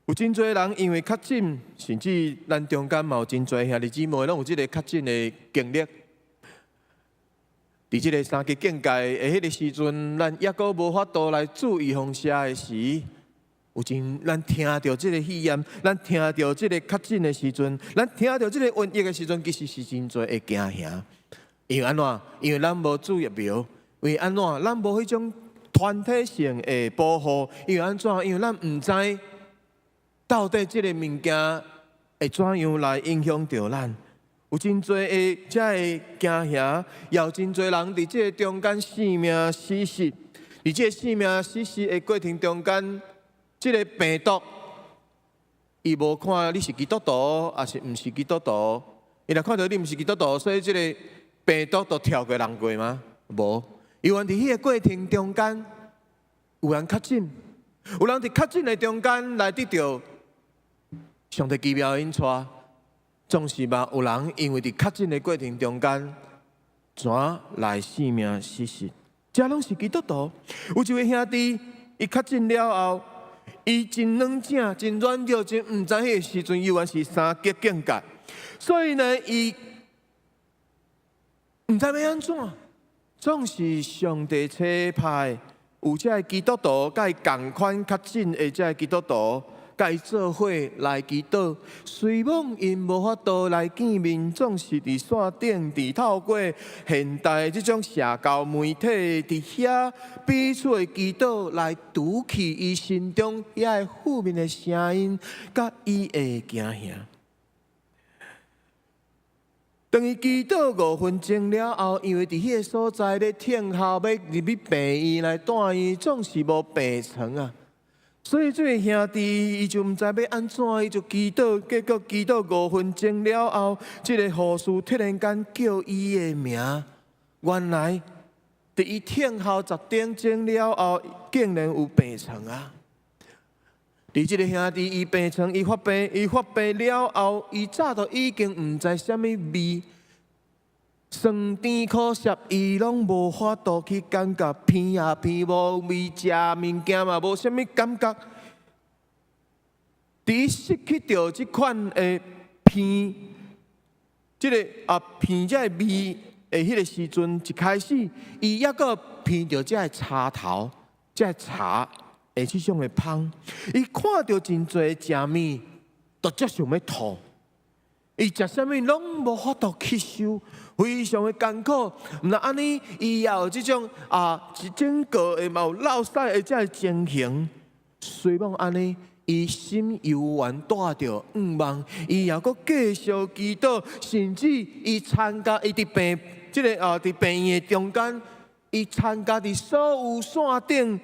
有真侪人因为确诊，甚至咱中间嘛有真侪兄弟姊妹拢有这个确诊的经历。伫即个三级警戒的迄个时阵，咱抑阁无法度来注意风险的时，咱听到即个肺炎，咱听到即个确诊的时阵，咱听到即个瘟疫的时阵，其实是真侪会惊吓。因为安怎？因为咱无注疫苗，因为安怎？咱无迄种团体性的保护，因为安怎？因为咱毋知到底即个物件会怎样来影响到咱。有真侪的才会惊吓，也有真侪人伫这中间性命死失。伫这性命死失的过程中间，这个病毒，伊无看你是基督徒，还是毋是基督徒。伊若看到你毋是基督徒，所以这个病毒都跳过人过吗？无。因为伫迄个过程中间，有人确诊，有人伫确诊的中间来得到上帝奇妙的恩赐。总是嘛，有人因为伫确诊的过程中间，怎来性命失失？这拢是基督徒。有一位兄弟，伊确诊了后，伊真软正、真软弱、真毋知迄个时阵，犹原是三级警戒，所以呢，伊毋知要安怎。总是上帝差派有这个基督徒，甲伊共款确诊的这个基督徒。甲伊做伙来祈祷，虽望因无法度来见面，总是伫线顶，伫透过现代这种社交媒体，伫遐彼此的祈祷，来堵去伊心中遐个负面的声音，甲伊的惊吓。当伊祈祷5分钟了后，因为伫迄个所在咧听候要入去病院来带伊，总是无病床啊。所以这位兄弟，伊就毋知要安怎，伊就祈祷，结果祈祷5分钟了后，这个护士突然间叫伊的名。原来，伫伊听候10点钟了后，竟然有病床啊！伫这个兄弟，伊病床，伊发病了后，伊早都已经毋知啥物味。酸甜苦涩，伊拢无法度去感觉，鼻也鼻无味，食物件嘛无啥物感觉。伫失去掉即款的鼻，即个鼻这个味的迄个时阵，一开始伊抑阁鼻着这个插头，这茶会即种的芳，伊看到真侪食物，都足想要吐。伊食啥物拢无法度吸收，非常的艰苦。毋但安尼，伊也有即种一整个的嘛有落屎的这个情形。虽望安尼，伊心犹原带着望，伊也阁继续祈祷，甚至伊参加伊伫病伫病院的中间，伊参加伫所有线顶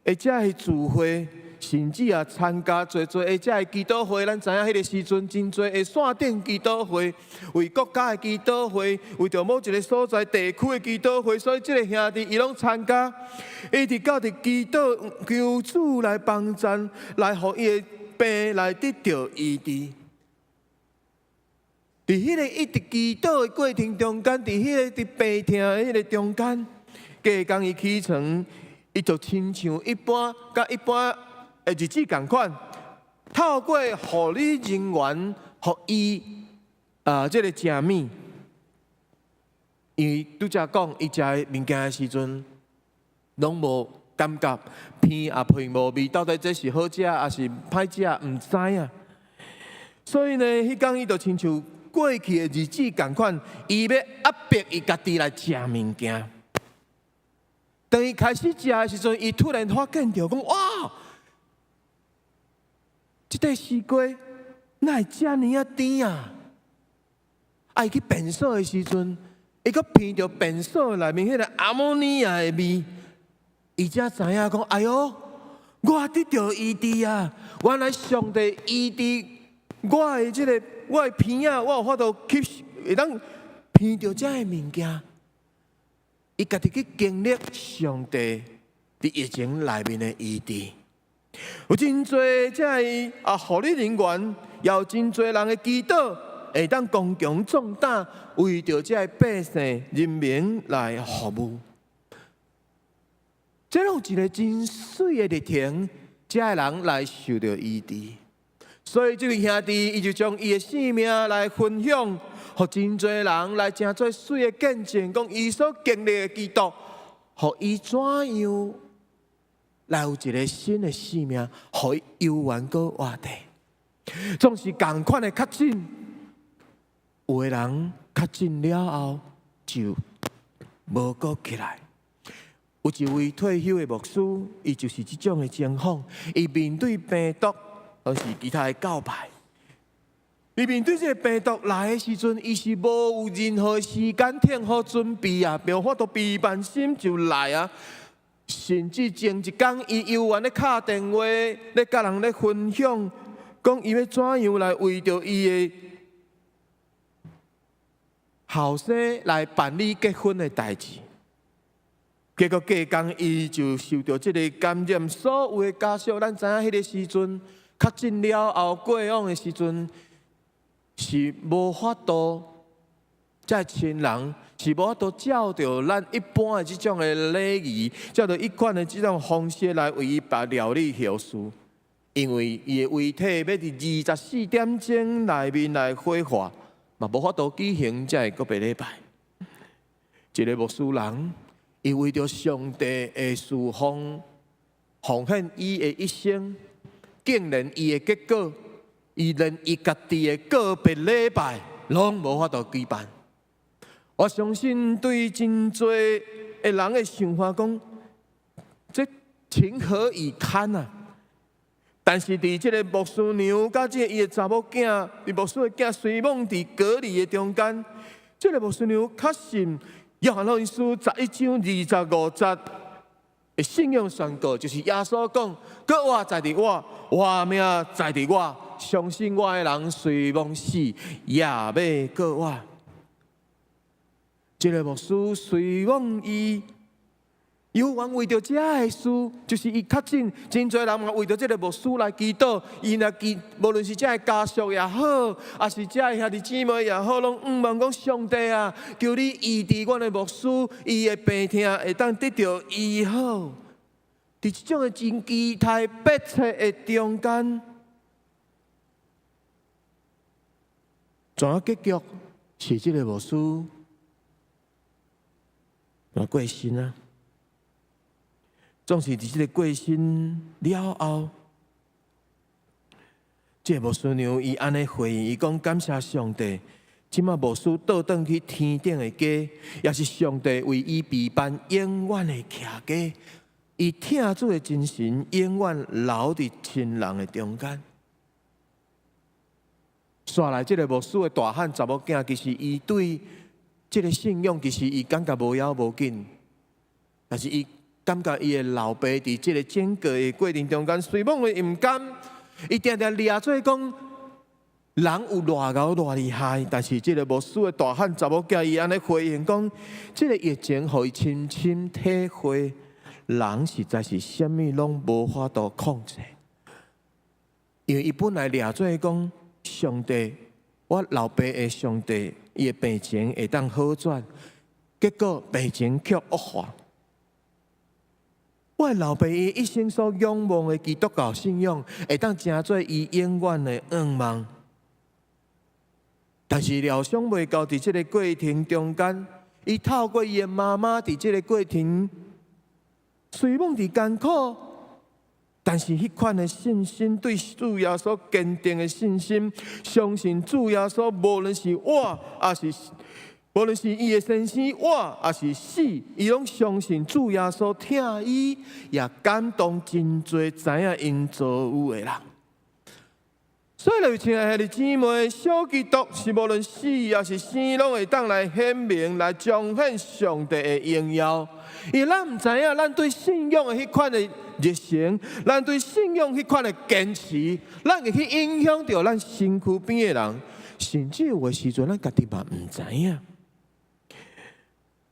的这个聚会。甚至也参加做的这个祈祷会，咱知影迄个时阵真侪的线顶祈祷会，为国家的祈祷会，为着某一个所在地区的祈祷会，所以这个兄弟伊拢参加，一直到伫祈祷求主来帮助，来互伊的病来得到医治。伫迄个一直祈祷的过程中间，伫迄个伫病痛的迄个中间，加工伊起床，伊就亲像一般日子共款，透过护理人员，互伊这个食物，因为拄则讲，伊食的物件的时阵，拢无感觉，偏也配无味，到底这是好食还是歹食，毋知影。所以呢，迄天伊就亲像过去的日子共款，伊要压迫伊家己来食物件。当伊开始食的时阵，伊突然发现到讲，哇！这块西瓜哪会遮尔啊甜啊？伊去便所的时阵，伊阁闻到便所内面迄个阿摩尼亚的味，伊才知影讲：哎哟，我得到医治啊！原来上帝医治我的我的鼻仔，我有法度会当闻到遮个物件。伊家己去经历上帝伫疫情内面的医治。有真多这护理人员，也有真多人的祈祷，会当刚强壮胆，为着这百姓人民来服务。这有一个真水的日程，这个人来受到医治。所以这位兄弟，伊就将伊的性命来分享，互真多人来真做水的见证，讲伊所经历的基督，互伊怎样。来有一个新的生命，互伊悠远搁活地，总是共款的确诊。有的人确诊了后就无搁起来。有一位退休的牧师，伊就是这种的情况。伊面对病毒，都是其他的教派。伊面对这个病毒来的时阵，伊是无有任何时间挺好准备啊，没有法度备办心就来啊。甚至前一天，伊悠然咧敲电话，咧甲人咧分享，讲伊要怎样来为着伊的后生来办理结婚的代志。结果隔天，伊就受到这个感染，所有的家属，咱知影迄个时阵确诊了后过往的时阵，是无法度，这亲人。是无法度照着咱一般的这种的礼仪，照着一贯的这种方式来为伊办料理后事，因为伊的遗体要伫24点钟内面来火化，嘛无法度举行，才会搁别礼拜。一个牧师人，伊为着上帝的事奉，奉献伊的一生，竟然伊的结果，伊连伊家己的个别礼拜拢无法度举办。我相信对真多的人的想法讲，这情何以堪啊！但是伫这个牧师娘甲这伊的查某囝，伫牧师的囝随梦伫隔离的中间，这个牧师娘确信约翰福音书11章25节的信仰宣告，就是耶稣讲：“搁我在伫我，我命在伫我，相信我的人随梦死，也要搁我。”这个牧师随往伊，有缘为着这个事，就是伊确诊，真侪人嘛为着这个牧师来祈祷。伊若无论是这个家属也好，还是这个兄弟姊妹也好，拢望讲上帝啊，求你医治阮的牧师，伊的病痛会当得到医好。伫这种的真期待迫切的中间，怎样结局是这个牧师？过身啊！总是伫即个过身了后，这个牧师娘伊安尼回应，伊讲感谢上帝。即马牧师倒转去天顶的家，也是上帝为伊备办永远的徛家。伊听主的精神永远留伫亲人的中间。刷来，即个牧师的大汉查某囝，其实伊对即个信仰，其实伊感觉无要无紧，但是伊感觉伊的老爸伫即个整个的过程中间，随梦的伊毋甘，伊定定掠做讲。人有偌高偌厉害，但是即个牧师的大汉查某囝，伊安尼回应讲，即个疫情，互伊深深体会，人实在是啥物拢无法度控制。因为伊本来掠做讲，上帝，我老爸的上帝，伊的病情会当好转，结果病情却恶化。我的老爸伊一生所仰望的基督教信仰，会当成做伊永远的愿望。但是料想袂到，伫即个过程中间，伊透过伊的妈妈，伫即个过程，虽梦伫艰苦，但是迄款的信心，对主耶稣坚定的信心，相信主耶稣，无论是我，还是无论是伊的先生，我还是死，伊拢相信主耶稣听伊，也感动真侪知影因做有的人。所以，亲爱的姊妹，小基督是无论死也是生，拢会当来显明、来彰显上帝的荣耀。伊咱毋知影，咱对信仰的迄款的热情，咱对信仰迄款的坚持，咱会去影响到咱身躯边的人，甚至有的时阵，咱家己嘛毋知影。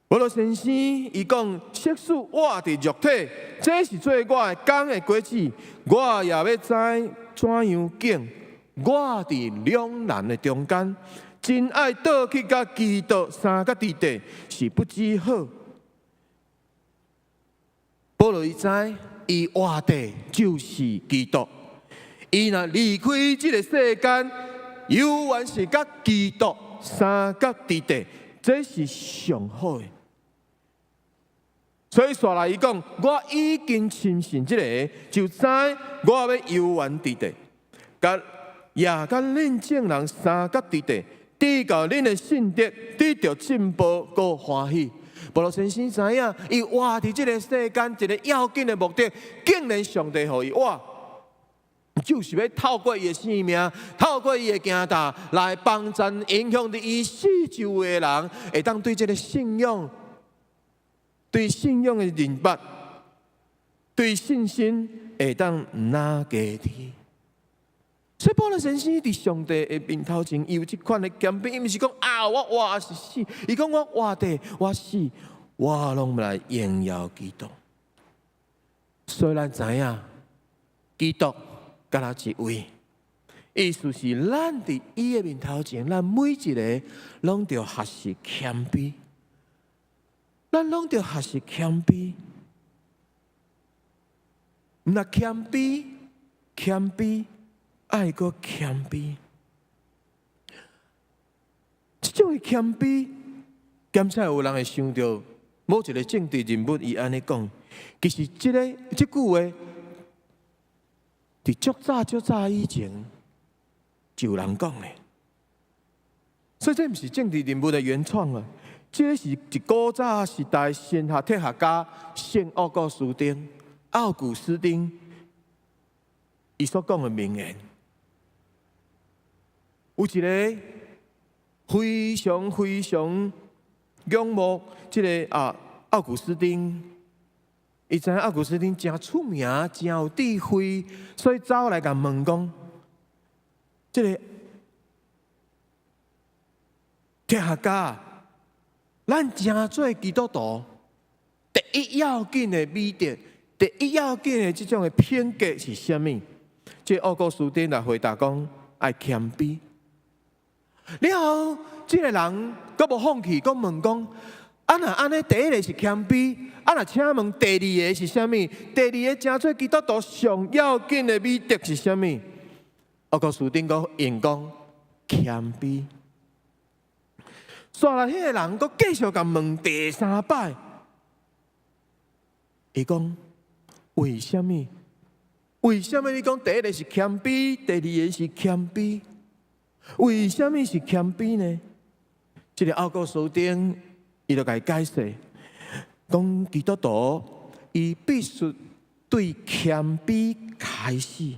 保罗先生伊讲：“即使我伫肉体，这是做我的工的果子，我也要知怎样敬。”我伫两难的中间，真爱倒去甲基督三个地地是不知好。保罗伊知，伊活地就是基督。伊若离开这个世间，永远是甲基督三个地地，这是上好的。所以说来，伊讲，我已经深信这个，就知我要永远地地。也甲恁众人三角地地，得到恁的信德，得到进步，个欢喜。保罗先生知影，伊活伫这个世间，一个要紧的目的，竟然上帝予伊活，就是要透过伊的生命，透过伊的行道，来帮助影响着伊四周围的人，会当对这个信仰，对信仰的认捌，对信心会当拿家己。所以保罗先生伫上帝的面头前，伊有即款的谦卑，伊毋是讲啊，我活是死，伊讲我活地，我死，我拢来荣耀基督。虽然知影基督敢若一位，意思是咱伫伊的面头前，咱每一个拢着学习谦卑，咱拢着学习谦卑，毋若谦卑，谦卑。爱个谦卑，这种的谦卑，检测有人会想到某一个政治人物，伊安尼讲，其实这句话，伫足早以前就有人讲的，所以这毋是政治人物的原创啊，这是一古早时代神学哲学家圣奥古斯丁（奥古斯丁）伊所讲的名言。有一个非常仰慕这个奥古斯丁，伊知影奥古斯丁真出名，真有智慧，所以走来甲问讲：这个哲学家，咱真做基督徒，第一要紧的美德，第一要紧的这种的品格是啥物？这奥古斯丁来回答讲：爱谦卑。了后，这个人阁无放弃，阁问讲：啊，若安尼，第一个是谦卑，啊，若请问第二个是啥物？第二个真做基督徒上要紧的美德是啥物？奥古斯丁阁应讲谦卑。煞来，迄个人阁继续甲问第三摆，伊讲：为什么？为什么你讲第一个是谦卑，第二个是谦卑？为什么是谦卑呢？这个奥古斯丁伊就甲伊解释，讲基督徒伊必须对谦卑开始，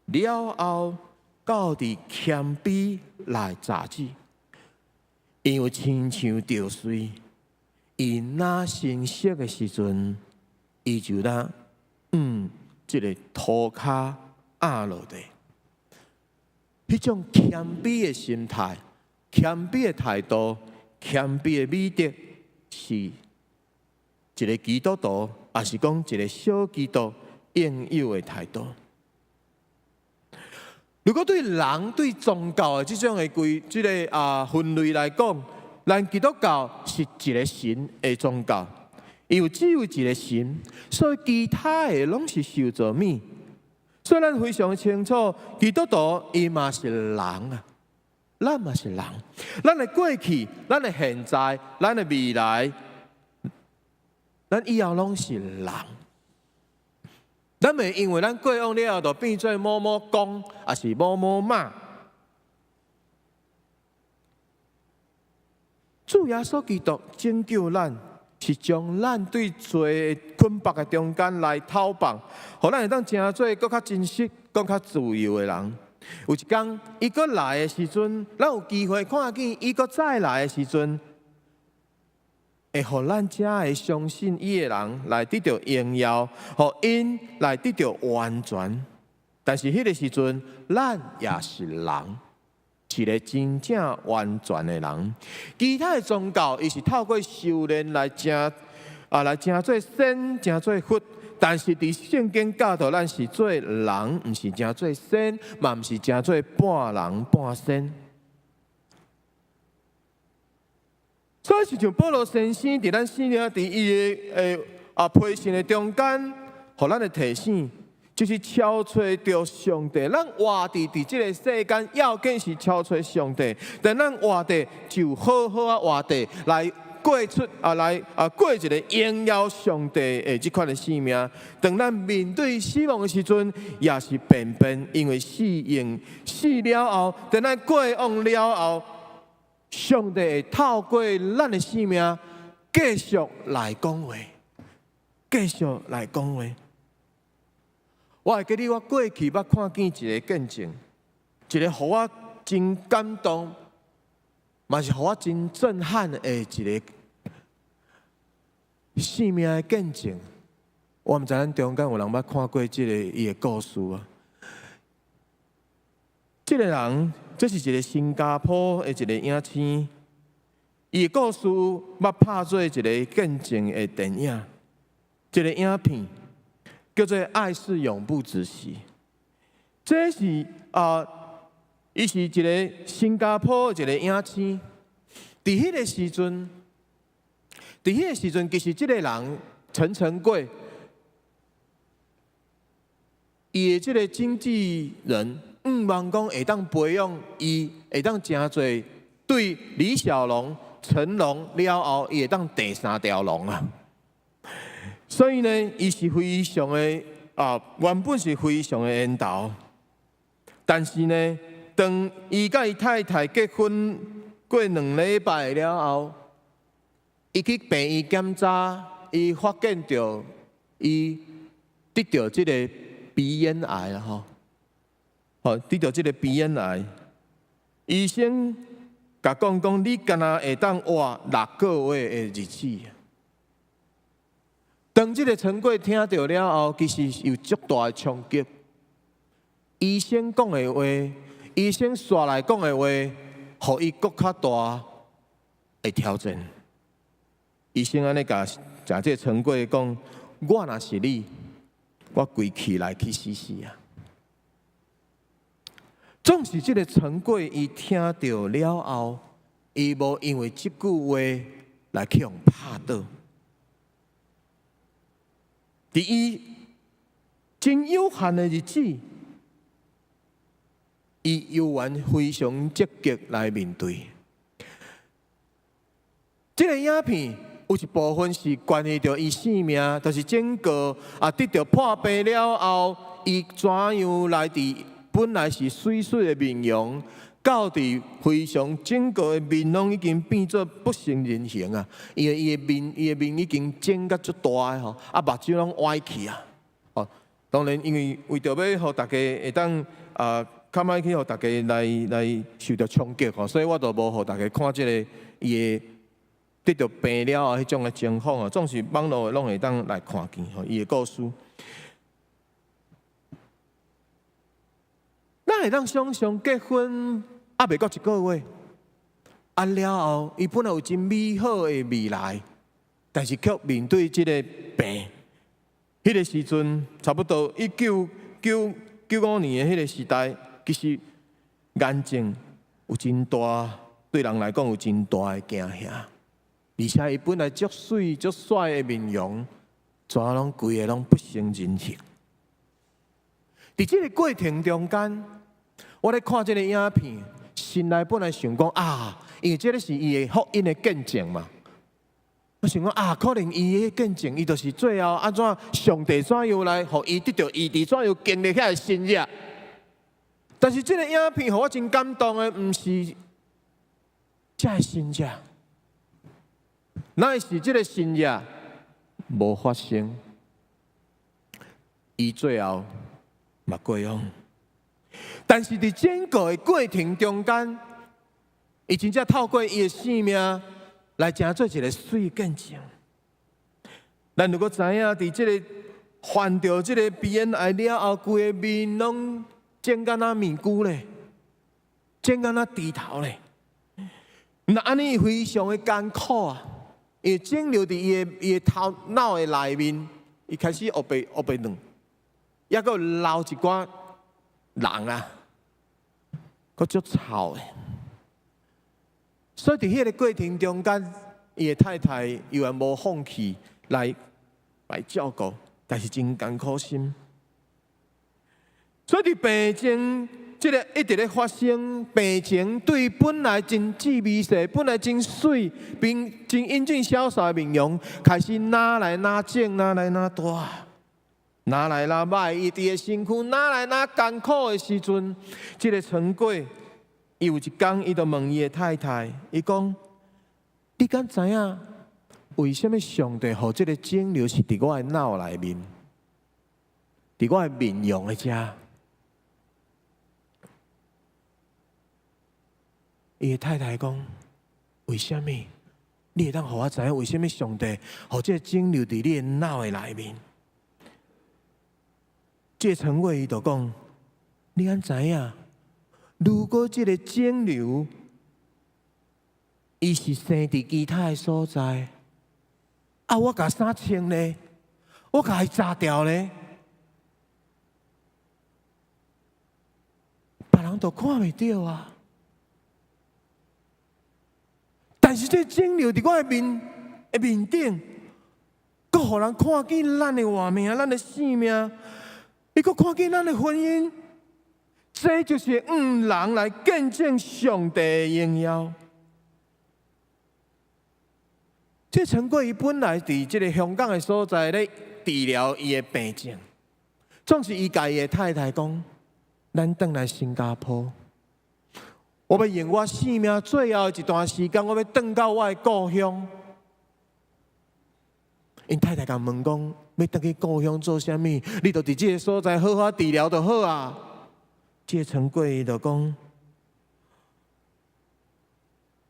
了后到伫谦卑来查止，因为亲像潮水，伊若成熟的时阵，伊就当这个涂骹压落地。迄种谦卑的心态、谦卑的态度、谦卑的美德，是一个基督徒，也是讲一个小基督应有的态度。如果对人、对宗教的这种的这个分类来讲，咱基督教是一个神的宗教，因为只有一个神，所以其他的拢是受造物。所以咱非常清楚，基督徒伊嘛是人啊，咱嘛是人，咱的过去、咱的现在、咱的未来，咱以后拢是人。咱袂因为咱过往了后，就变做某某公，还是某某妈。主耶稣基督拯救咱，是将咱对罪捆绑的中间来讨放，互咱会当真做更较真实、更较自由的人。有一天，伊搁来的时阵，咱有机会看见伊搁再来的时阵，会互咱遮的相信伊的人来得到荣耀，互因来得到完全。但是迄个时阵，咱也是人。一个真正完全的人，其他的宗教伊是透过修炼来来成做仙，成做佛。但是伫圣经教导咱是做人，毋是成做仙，嘛毋是成做半人半仙。所以是像保罗先生伫咱圣经伫伊的批信的中间，互咱的提醒。就是超找着上帝，咱活伫这个世间，要紧是超找上帝。但咱活地就好好活地来过出过一个荣耀上帝的这款的生命。当咱面对死亡的时阵，也是便便，因为死了后，等咱过往了后，上帝会透过咱的生命继续来讲话，继续来讲话。我会记得我过去捌看见一个见证，一个互我真感动，嘛是互我真震撼的一个生命的见证。我毋知咱中间有人捌看过这个伊的故事啊。这个人，这是一个新加坡的一个影星，伊的故事捌拍做一个见证的电影，一个影片。叫做《爱是永不止息》，这是伊是一个新加坡一个影星。伫迄个时阵，其实这个人陈诚贵，伊的这个经纪人，望讲会当培养伊，会当真侪对李小龙、成龙了后，伊会当第三条龙啊。所以呢，伊是非常的原本是非常的缘投，但是呢，当伊甲伊太太结婚过2礼拜了后，伊去病院检查，伊发现到伊得到这个鼻咽癌了得到这个鼻咽癌，医生甲讲，你敢若会当活6个月的日子。当这个陈贵听到了后，其实有足大的冲击。医生讲的话，医生煞来讲的话，互伊更较大的挑战。医生安尼甲这个陈贵讲：我若是你，我跪起来去死啊！总是这个陈贵，伊听到了后，伊无因为这句话来去互拍倒。伫伊真有限的日子，伊依然非常积极来面对。这个影片有一部分是关系到伊性命，就是整个得到破病了后，伊怎样来伫本来是水水的面容，到伫非常整个的面拢已经变做不成人形啊！伊的面已经整甲足大的吼，目睭拢歪去啊！哦，当然因为着要互大家会当较歹去互大家来受到冲击吼，所以我就无互大家看即个伊的得到病了后迄种的情况哦，总是网络拢会当来看见吼伊的故事。咱会当想象结婚袂过一个月，了后伊本来有真美好的未来，但是却面对即个病。迄个时阵差不多1995年的迄个时代，其实眼睛有真大，对人来讲有真大的惊吓。而且伊本来足水足帅的面容，怎拢规个拢不成人形。伫即个过程中间，我咧看即个影片，心内本来想讲因为即个是伊的福音的见证嘛。我想讲可能伊的见证，伊就是最后安怎上帝怎样来，互伊得到医治，怎样经历遐个新约。但是即个影片，互我真感动的，毋是这个新约，乃是即个新约无发生，伊最后嘛过往。但是伫整个的过程中间，伊真正透过伊的生命来成做一个水见证。咱如果知影伫即个犯着即个鼻咽癌了后，规个面拢整敢若面具咧，整敢若低头咧。那安尼非常的艰苦啊！伊肿瘤伫伊的头脑的内面，伊开始黑白软，抑阁流一寡人啊，阁足臭的。所以伫迄个过程中间，伊的太太又然无放弃来照顾，但是真艰苦心。所以伫病情即个一直咧发生，病情对本来真滋味色、本来真水、真英俊潇洒的面容，开始哪来哪正，哪来哪大，哪来哪歹，伊伫个身躯哪来哪艰苦的时阵，即个成果。伊有一天，伊就问伊的太太，伊讲：“你敢知影为什么上帝互即个肿瘤是伫我的脑内面，伫我的面容的遮？”伊的太太讲：“为什么？你会当互我知影为什么上帝互即个肿瘤伫你的脑的内面？”这个陈伟伊就讲：“你敢知影？如果这个肿瘤，伊是生伫其他的所在，我甲啥清呢？我甲伊炸掉呢？别人都看袂到啊！但是这肿瘤伫我的面顶，阁互人看见咱的活命、咱的性命，伊阁看见咱的婚姻。”这就是人来见证上帝的荣耀。这陈国伊本来伫这个香港的所在咧治疗伊的病症，总是伊甲伊的太太讲：“咱转来新加坡，我要用我生命最后一段时间，我要转到我的故乡。”因太太甲问讲：“要转去故乡做啥物？你就伫这个所在好好治疗就好啊。”这陈过伊就讲：“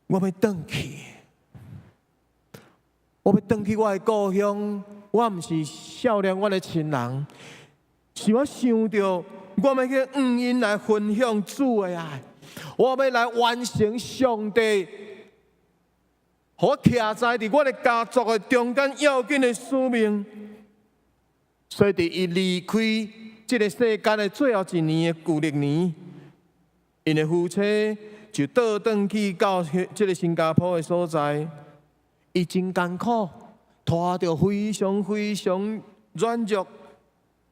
我要转去，我要转去我的故乡。我毋是少年我的亲人，是我想到我要去因来分享主的爱，我要来完成上帝，互我徛在伫我的家族的中间要紧的使命。所以，伫伊离开这个世间的最后一年的旧历年，因的夫妻就倒转去到这个新加坡的所在。伊真艰苦，拖着非常软弱、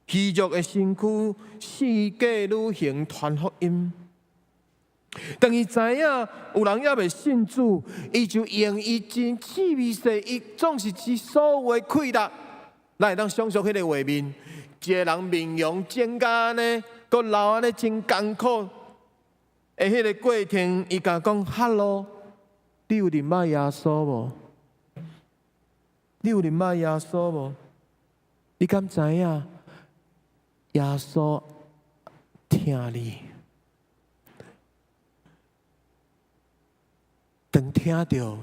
虚弱的身躯，四界旅行传福音。当伊知影有人也未信主，伊就用伊真趣味说，伊总是之所有的快乐，咱会当想象迄个画面，一个人面容真甲安尼，阁流安尼真艰苦的迄个过程，伊甲讲 ：“Hello， 你有认捌耶稣无？你有认捌耶稣无？你敢知影耶稣听你？”当听到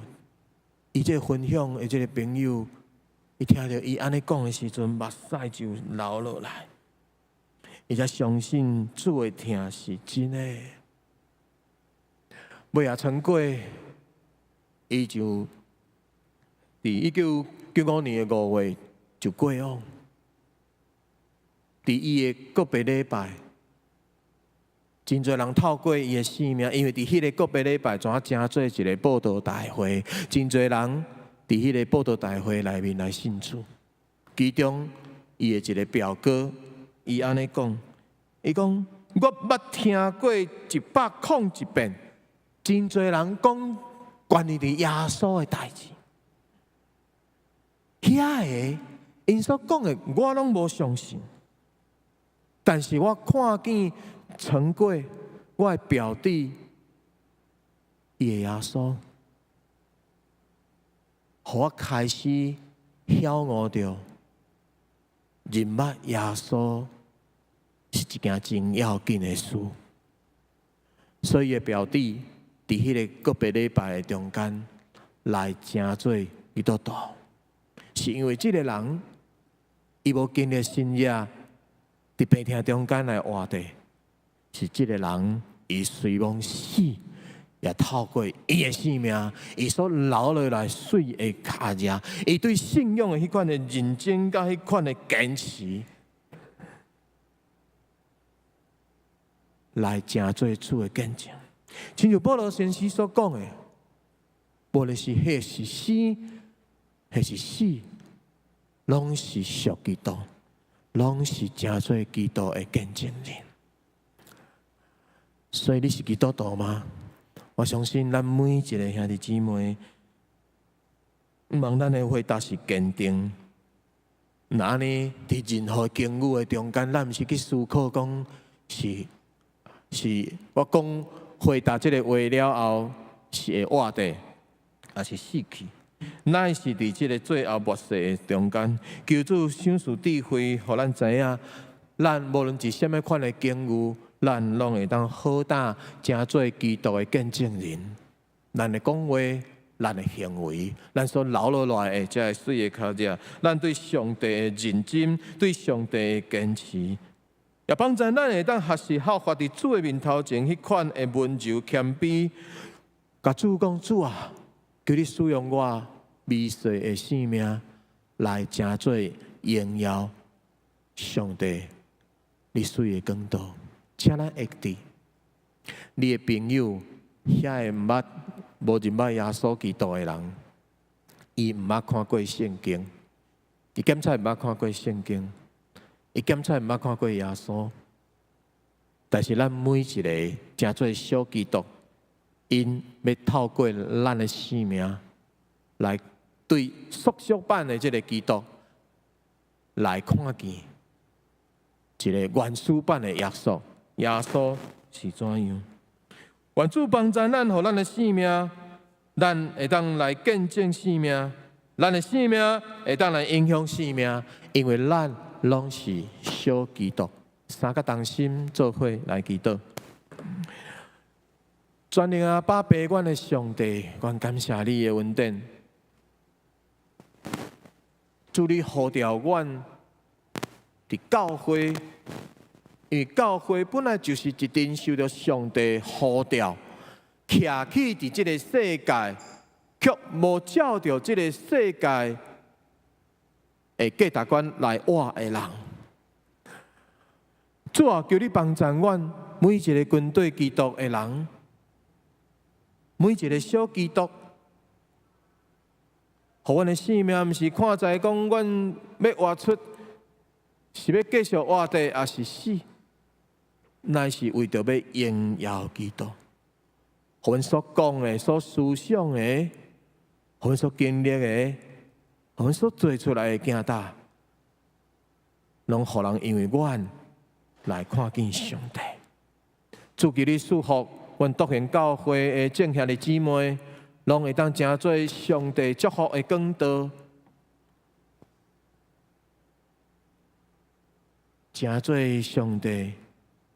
伊这分享的这个朋友，伊听到伊安尼讲的时阵，目屎就流落来，伊才相信主的听是真的。尾也成过，伊就伫1995年的5月就过往。伫伊的告别礼拜，真侪人透过伊的性命，因为伫迄个告别礼拜，怎真做一个报道大会，真侪人伫迄个报道大会内面来信主。其中，伊的一个表哥，伊安尼讲，伊讲我捌听过101遍，真侪人讲关于耶稣的代志。遐个因所讲的，我拢无相信。但是我看见成过我的表弟，伊的耶稣，互我开始晓悟着，认捌耶稣是一件真要紧的事。所以，伊的表弟伫迄个告别礼拜的中间来正做基督徒，是因为这个人伊无经历新约，伫病痛中间来活地。是这个人，伊虽亡死，也透过伊的性命，伊所留落来水的脚印，伊对信仰的迄款的认真，甲迄款的坚持，来成做主的见证。亲像保罗先生所讲的，无论是迄是生，迄是死，拢是属基督，拢是成做基督的见证人。所以你是基督徒吗？我相信咱每一个兄弟姊妹，毋望咱的回答是坚定。那安尼伫任何经语的中间，咱毋是去思考讲是我讲回答这个话了后是会活的，还是死去？乃是伫这个最后末世的中间，求主赏赐智慧，互咱知影，咱无论是什么款的经语。咱拢会当好胆，成做基督的见证人。咱的讲话，咱的行为，咱所留落来的这个水的脚印，咱对上帝的认真，对上帝的坚持，也帮助咱会当学习效法伫主的面头前迄款的温柔谦卑。甲主讲，主啊，求你使用我微细的生命，来成做荣耀上帝你水的光道。请咱会记，你的朋友，遐个无认捌耶稣基督的人，伊毋捌看过圣经，伊检查毋捌看过圣经，伊检查毋捌看过耶稣。但是咱每一个成做小基督，因要透过咱的生命，来对缩小版的这个基督，来看见一个原始版的耶稣。耶稣是怎样？愿主帮助咱，互咱的生命，咱会当来见证生命，咱的生命会当来影响生命，因为咱拢是小基督。三个同心做伙来祈祷。全能阿爸爸，阮的上帝，阮感谢你的恩典，主你呼召阮伫教会。因为教会本来就是一定受到上帝呼召，徛起伫这个世界，却无照着这个世界的价值观来活的人。主啊，求你帮助阮每一个军队基督的人，每一个小基督，互阮的生命毋是看在讲阮要活出，是要继续活地，还是死？乃是为着要荣耀基督，互阮所讲的、所思想的、互阮所经历的、互阮所做出来的行大，拢互人因为阮来看见上帝。主求你祝福阮独贤教会的正兄弟姊妹，拢会当成做上帝祝福的管道，成做上帝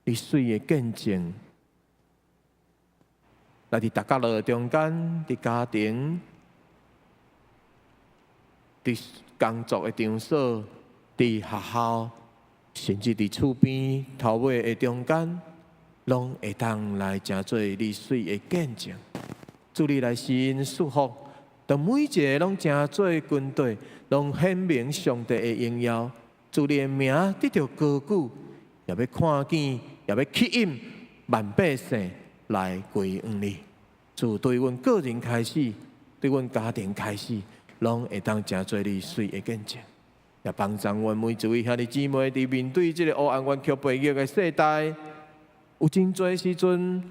你水的见证。来伫大家乐中间，伫家庭、伫工作的场所、伫学校，甚至伫厝边头尾的中间，拢会当来成做你水的见证。祝你来施恩祝福，当每一个拢成做军队，拢显明上帝的荣耀。祝你的名得到高举，也要看见，也要吸引万百姓来归向你。主对阮个人开始，对阮家庭开始，拢会当成做你水的见证，也帮助阮每一位兄弟姊妹伫面对这个黑暗冤屈背逆的世代，有真侪时阵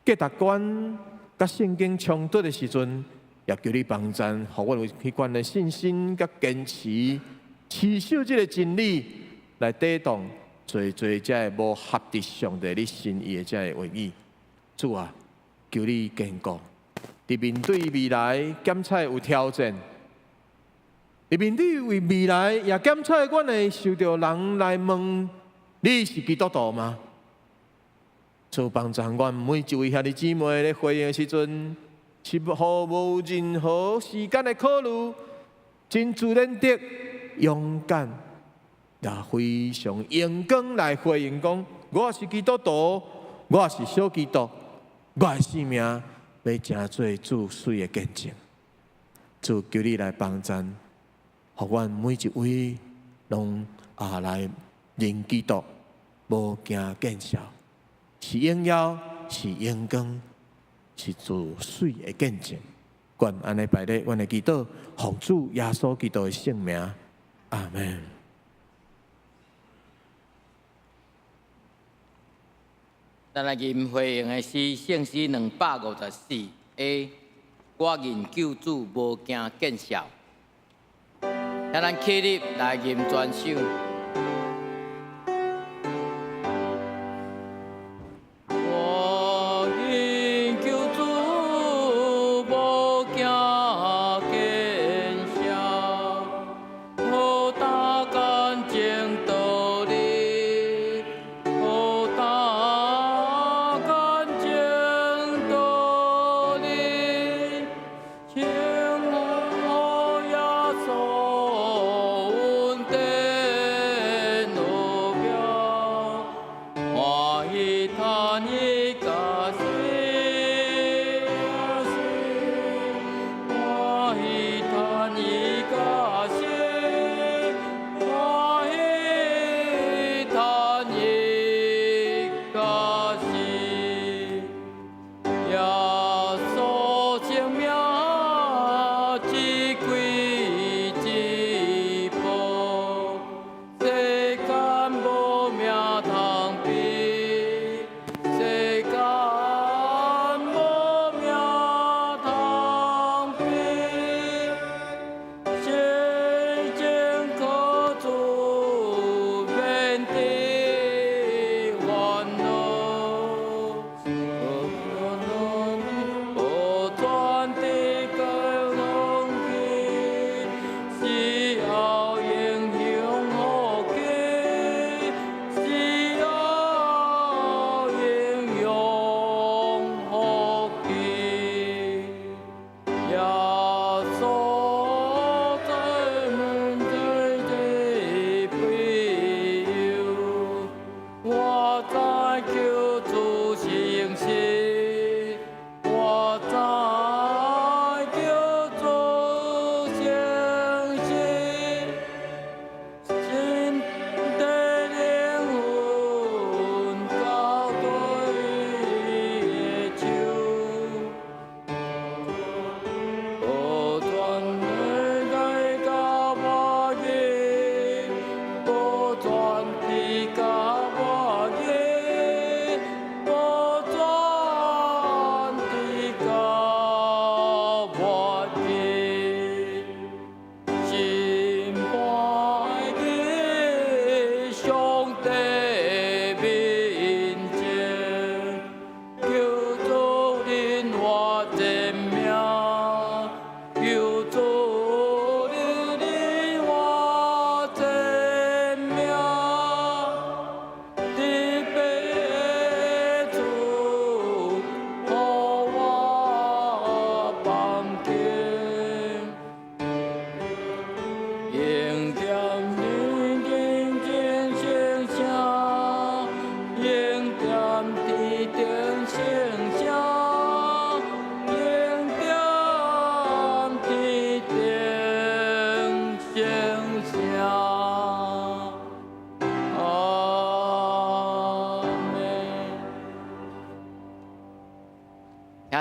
价值观甲圣经冲突的时阵，也求你帮助，互阮有迄款的信心甲坚持，持守这个真理，来抵挡最这无合伫上帝你心意的这话语。主啊！求你坚固，伫面对未来检测有挑战，伫面对未来也检测，阮会受到人来问：你是基督徒吗？主帮助阮每一位兄弟姊妹咧回应的时阵，是互无任何时间的考虑，真自然的勇敢，也非常勇敢来回应讲：我是基督徒，我是小基督。我的生命要成做主水的见证，主求你来帮助，互阮每一位拢来认基督，无惊见笑，是荣耀，是荣光，是主水的见证。愿安尼拜咧，阮的祈祷，奉主耶稣基督的圣名，阿门。咱来吟回应的诗，圣诗254 A， 我认救主无惊见笑。请咱起立来吟全首。我认救主无惊见笑，好大干净道理，好大干净道理，请我耶稣恩典。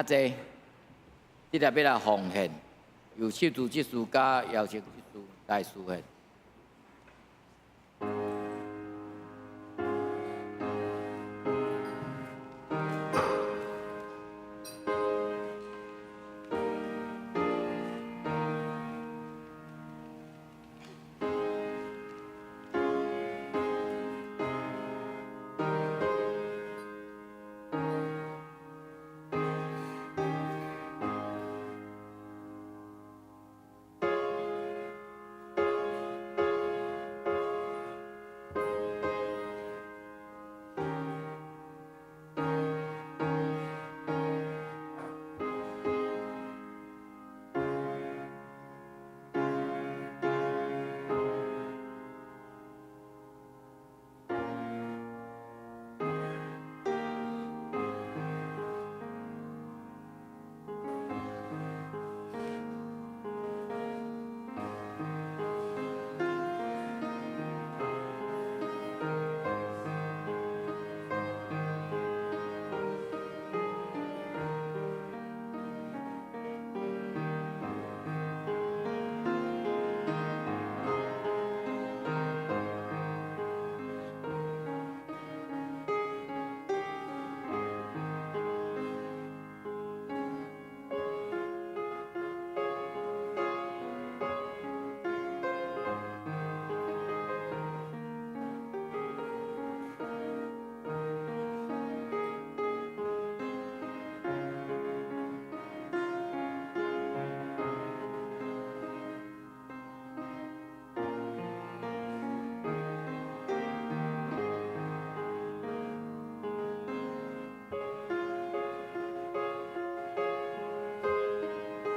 济，即个要来奉献，由秀珠技师甲姚成技师来实现。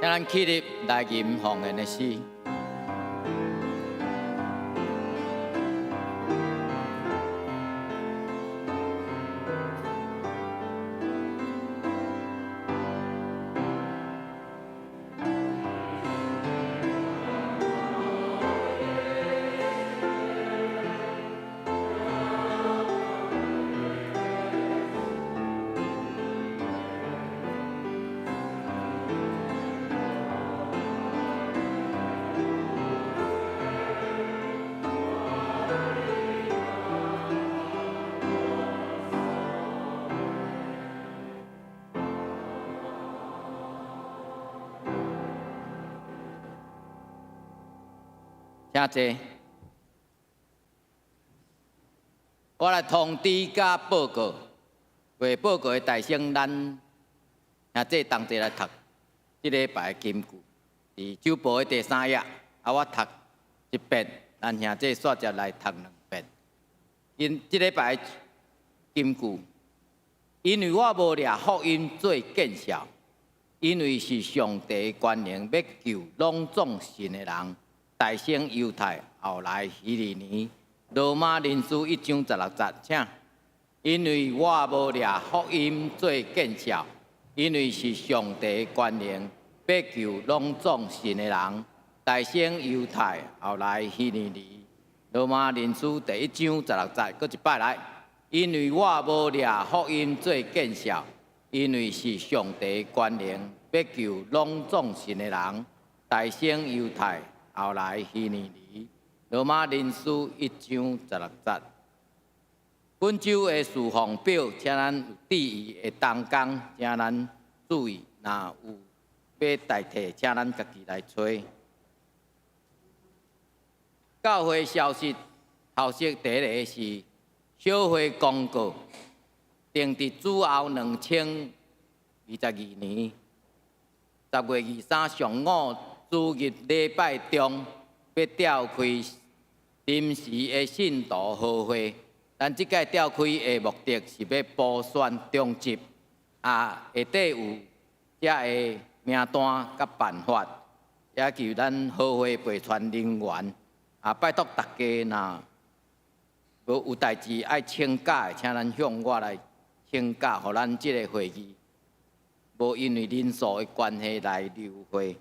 请咱起立来吟奉献的诗。请坐。我来通知甲报告，为报告的大声，咱兄弟同齐来读即礼拜的金句，伫周报的第3页，我读1遍，咱兄弟煞接来读2遍。因即礼拜的金句，因为我无掠福音做见笑，因为是上帝的权能要救拢总信的人。大声犹太，后来希利尼，罗马人书1章16节，请。因为我无掠福音做见笑，因为是上帝的权能要救拢总信的人。大声犹太，后来希利尼，罗马人书第1章16节，搁一摆来。因为我无掠福音做见笑，因为是上帝的权能要救拢总信的人。大声犹太。后来希利尼，罗马人书1章16节。本周的事项表，请咱有注意的当工，请咱注意，若有要代替，请咱家己来找。教会消息，头先第一个是小会公告，定伫主后2022年10月23上午。主日礼拜中要召开临时的信徒好会，咱即届召开的目的是要补选中级，下底有遮的名单甲办法，也求咱好会陪传人员，拜托大家若有代志爱请假的，请咱向我来请假，互咱即个会议无因为人数的关系来流会。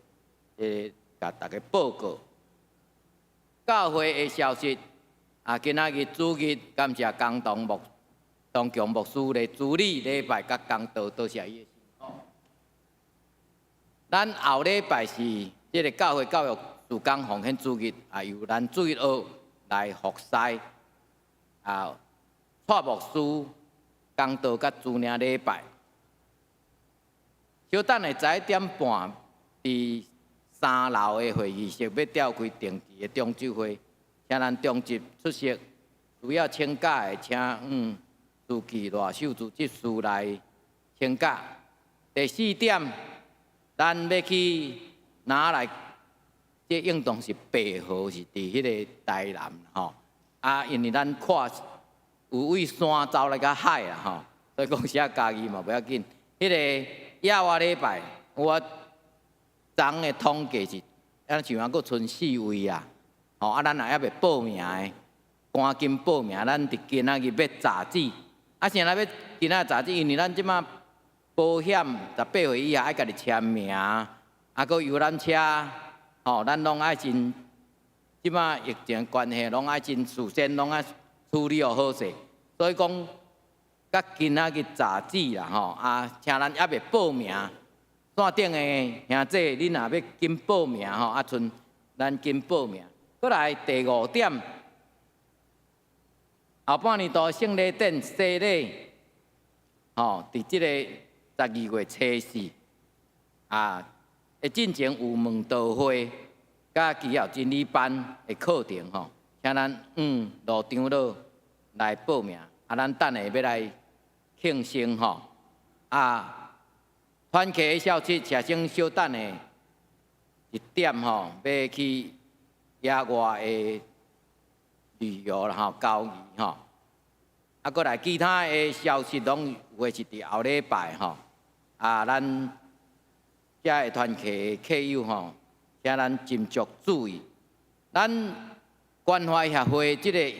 甲大家报告教会的消息。今仔日主日感谢江东强牧师的主理礼拜甲讲道，多谢伊的辛苦。咱后礼拜是即个教会教育事工奉献主日，由咱主日学来服侍，蔡牧师讲道甲主领礼拜。小等下11点半，伫3楼的会议室要召开定期的中酒会，请咱中集出席。需要请假的，请书记赖秀珠执事来请假。第4点，咱要去拿来，这运动是8号，是伫迄个台南吼。因为咱看有位山走来甲海啦吼，所以讲写家己嘛不要紧。迄个野外礼拜，我昨的统计是，像还佫剩4位啊，吼咱也还未报名的，赶紧报名。咱伫今仔日要查纸，啥来要今仔查纸？因为咱即马保险18岁以下爱家己签名，佫游览车，吼，咱拢爱真，即马疫情关系，拢爱真事先拢爱处理好势，所以讲。甲今仔日查纸啦吼，请咱还未报名，线顶的兄弟，恁若要紧报名吼，剩咱紧报名。过来第5点，后半年度圣礼典洗礼，吼，伫即个12月初4，会进前有问道会，甲基要真理班的课程吼，请咱路长老来报名，咱等下要来。庆生吼，团契的消息，车先小等的1点吼，要去野外的旅游啦吼，交易吼，过来其他的消息拢有诶是伫后礼拜吼，咱遮的团契的客友吼，请咱斟酌注意，咱关怀协会即个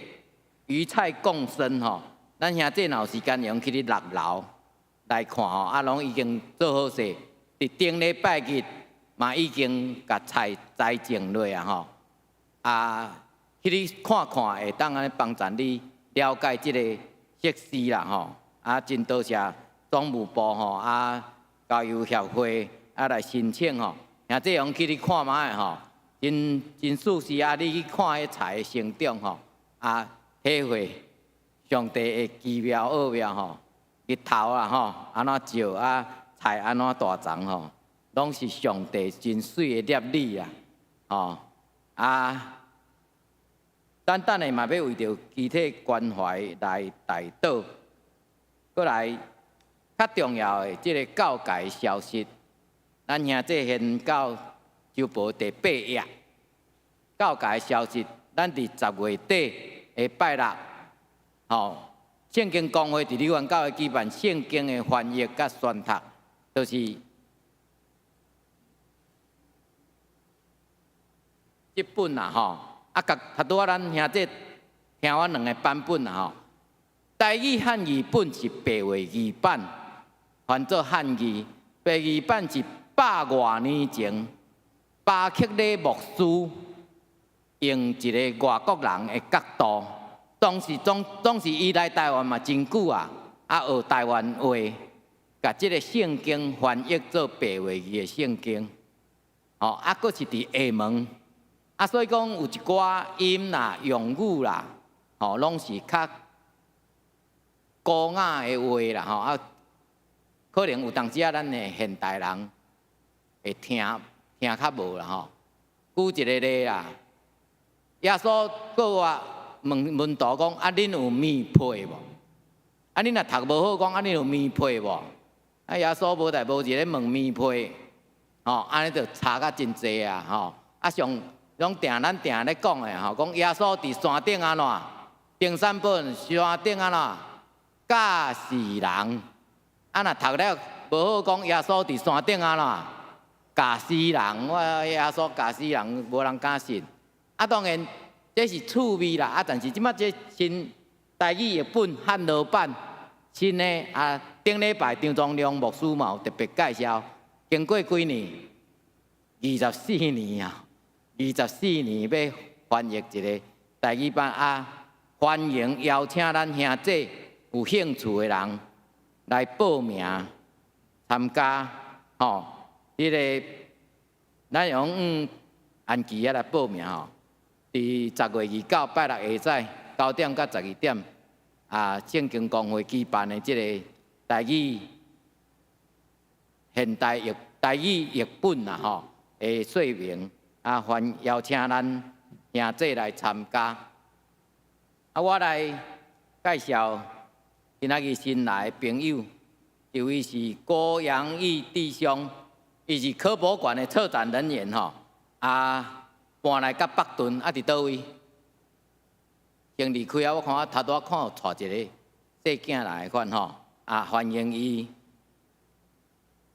鱼菜共生吼。咱兄弟若有时间，用去伫6楼来看吼，拢已经做好势。伫顶礼拜日嘛已经甲菜栽种落啊吼，去你看看会当安尼帮助你了解即个设施啦吼。真多谢总务部吼，教育协会来申请吼，兄弟用去你看卖吼，真舒适你去看迄菜的成长吼，体会。上帝的奇妙奥妙吼，日头啊吼，安怎照菜安怎大长吼，拢是上帝真水的粒理啊！吼咱等下嘛要为着集体关怀来代祷，过来较重要的即个教界消息，咱兄弟现到周报第8页，教界消息，咱伫10月底的拜六。吼，圣经公会伫柳园教会举办圣经的翻译甲宣读，就是这本啦吼，较拄咱兄弟听我2个版本啦吼。台语汉语本是白话语版，翻做汉语，白语版是100多年前巴克勒牧师用一个外国人的角度。当时伊来台湾嘛真久啊，学台湾话，甲即个圣经翻译做白话语的圣经，吼，佫是伫下门，所以讲有一寡音啦、用语啦，吼，拢是较古雅的话啦，吼，可能有当时咱的现代人会听较无啦，吼。举一个例啦，耶稣告我。问道讲恁有面配无？恁若读无好讲恁有面配无？耶稣无代无志咧问面配，吼，安尼就差甲真济啊，吼。拢咱定咧讲诶，吼，讲耶稣伫山顶安怎？登山本山顶安怎？教世人。若读了无好讲耶稣伫山顶安怎？教世人，我耶稣教世人，无人敢信。当然。这是趣味啦，但是即马这新台语译本汉罗版新的顶礼拜张宗良牧师嘛有特别介绍，经过几年，24年啊，24年要翻译一个台语版欢迎邀请咱兄弟有兴趣的人来报名参加，吼，这个咱用安琪啊来报名吼，伫10月29拜六下晝9點到12點，聖經公會舉辦的即個台語現代譯台語譯本啦吼的說明，歡邀請咱兄弟來參加。我來介紹今仔日新來的朋友，一位是郭陽義弟兄，伊是科博館的策展人員吼，搬來到北屯，佇倒位？先離開我看我頭拄看有帶一個細囝來款吼，歡迎伊。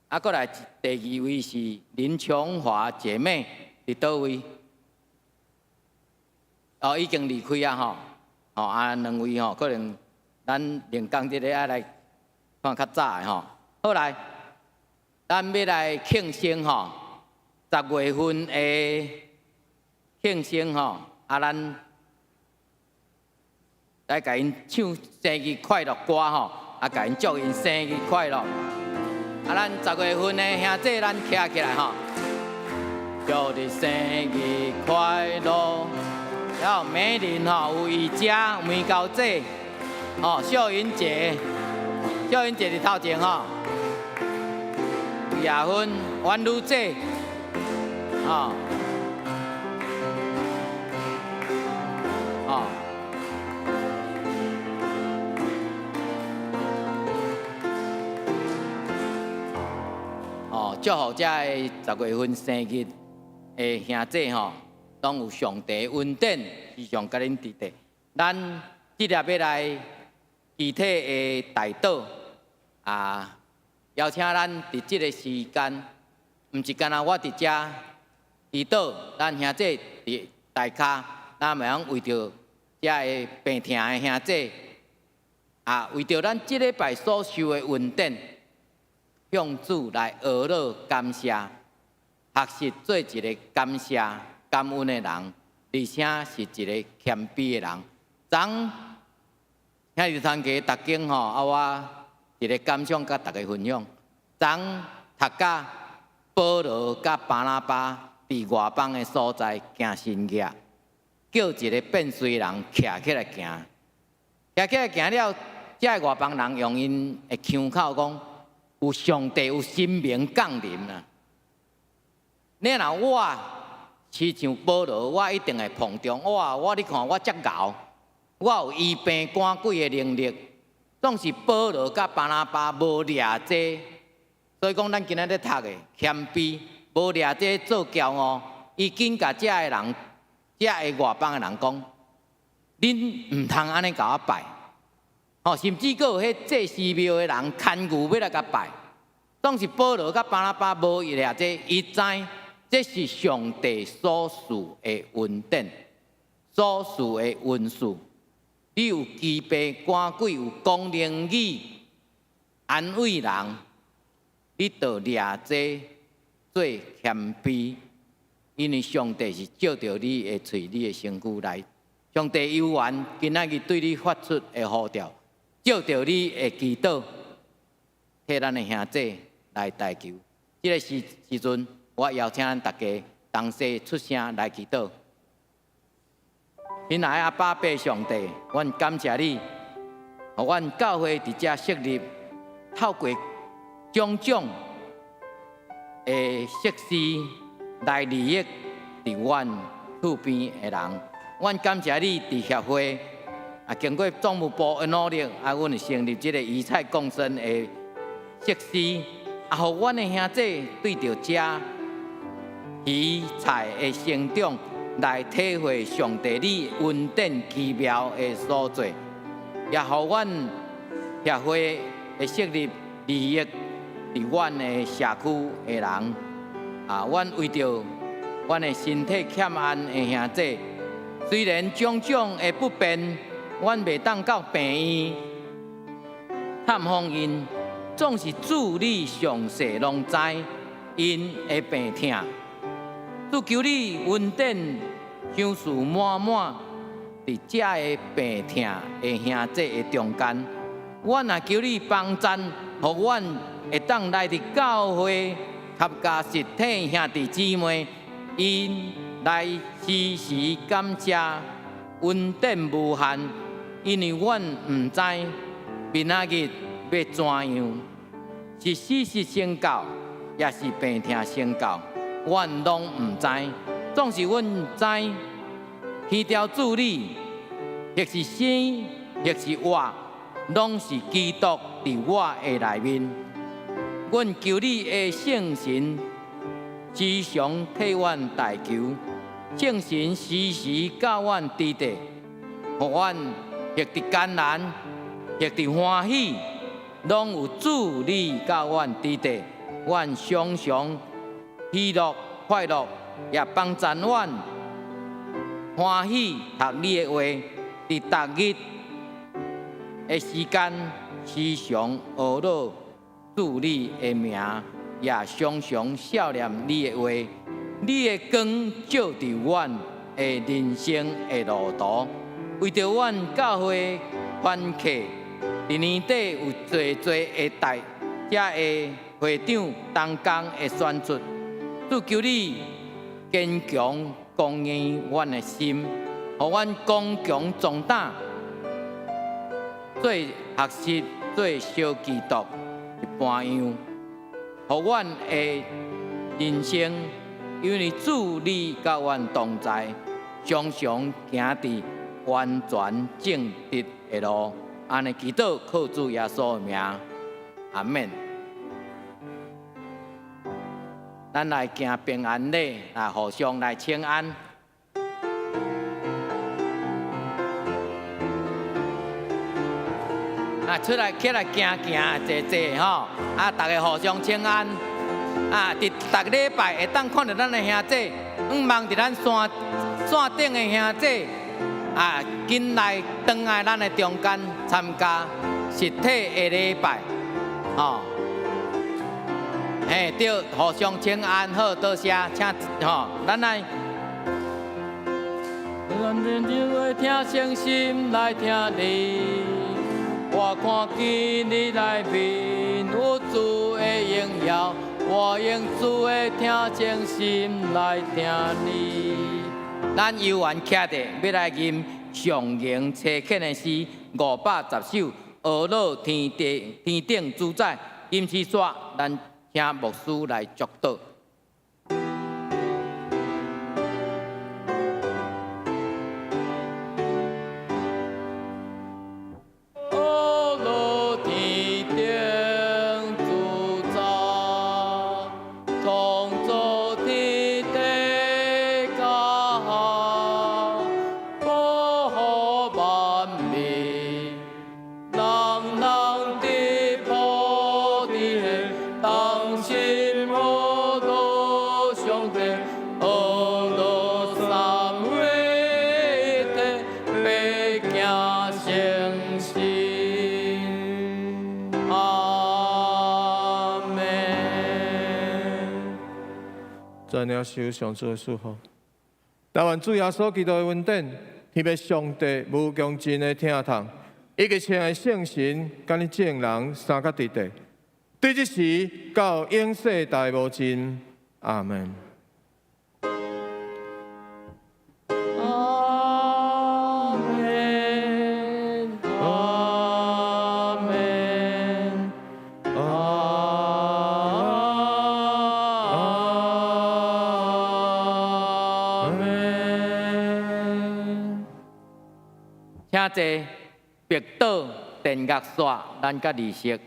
過來第二位是林瓊華姐妹，佇倒位？已經離開吼，兩位吼，可能咱另工一個愛來看較早的吼。好來，咱要來慶生吼，10月份的慶生吼，咱來甲因唱生日快樂歌吼，甲因祝因生日快樂。咱10月份的兄弟，咱徛起來吼，祝你生日快樂。然後美玲吼有宜家梅高姐，秀雲姐佇頭前吼，葉芬婉如姐，祝福這10月份生日的兄弟吼，攏有上帝恩典，時常甲恁佇地。咱即日要來具體的代禱，邀請咱佇即個時間，毋是干那我佇遮祈禱，咱兄弟佇大骹，咱嘛通為着遮個病痛的兄弟，為着咱即禮拜所受的恩典，向主來學樂感謝，學習做一個感謝感恩的人，而且是一個謙卑的人。昨兄弟參加讀經吼，我一個感想甲大家分享。昨讀甲保羅甲巴拿巴佇外邦的所在行神業，叫一個變衰人徛起來行，徛起來行了，這個外邦人用因的腔口講，有上帝有神明降臨啦。你若我是像保羅，我一定會碰中。我你看我遮敖，我有醫病趕鬼的能力，總是保羅甲巴拿巴無掠這。所以講，咱今仔咧讀的謙卑，無掠這做驕傲，伊緊甲遮個人，遮個外邦的人講，恁唔通安尼甲我拜，甚至閣有迄祭司廟的人牽牛要來甲拜，總是保羅甲巴拿巴無掠這，伊知。這是上帝所賜的恩典，所賜的恩賜。你有醫病趕鬼，有講靈語，安慰人，你就掠這做謙卑，因為上帝是照着你的喙、你的身軀來。上帝有緣今仔日對你發出的呼召，照着你的祈禱，替咱的兄弟來代求。這個時陣。我邀請咱大家同齊出聲來祈禱。親愛的阿爸父上帝，阮感謝你，互阮教會佇遮設立，透過種種的設施來利益佇阮厝邊的人。阮感謝你佇協會，經過總務部的努力，阮成立這個魚菜共生的設施，互阮的兄弟對着遮魚菜的成長，來體會上帝你恩典奇妙的所在，也互阮協會的設立利益佇阮的社區的人。阮為着阮的身體欠安的兄弟，雖然種種的不便，阮袂當到病院探訪因，總是主你詳細攏知因的病痛。主求你恩典賞賜滿滿，佇遮個病痛的兄弟的中間，阮也求你幫贊，互阮會當來佇教會合家实体兄弟姊妹，因来时时感谢，恩典无限。因为阮毋知明仔日要怎样，是死时先到，也是病痛先到，阮拢毋知。总是阮知，天条主理，或是生，或是活，拢是基督伫我的内面。阮求你的圣神，时常替阮代求，圣神时时教阮指点，互阮或伫艰难，或伫欢喜，拢有主你教阮指点。阮常常喜乐快乐，也帮助阮欢喜读你的话，伫逐日的时间，时常学乐主你的名，也常常笑念你的话。你的光照伫阮的人生的路途，为着阮教会团客，伫年底有侪的代，遮的会长同工的宣出，主求你坚强供应阮的心，互阮刚强壮胆，做学习做小基督一般样，互阮的人生，因为主你甲阮同在，常常行伫完全正直的路。安尼祈祷，靠主耶稣的名，阿免。咱来行平安礼，来互相来请安。出来起来行行坐坐吼，大家互相请安。伫逐礼拜会当看到咱的兄弟，望伫咱线顶的兄弟，紧来转来咱的中间参加实体的礼拜，吼。对，互相请安，好，多谢，请吼，咱来。咱认真的听诚心来听你，我看见你内面有主的荣耀，我用主的听诚心来听你。咱犹原徛伫要来吟上行车恳的诗510首，学乐天顶主宰，因此说咱请牧师来祝祷。在领受上主的祝福，但愿主耶稣基督的恩典，天父上帝无穷尽的疼痛，以及亲爱圣神，甲你众人三角地地，对这时到永世大无尽，阿门。请坐，别倒电乐线，咱甲离席。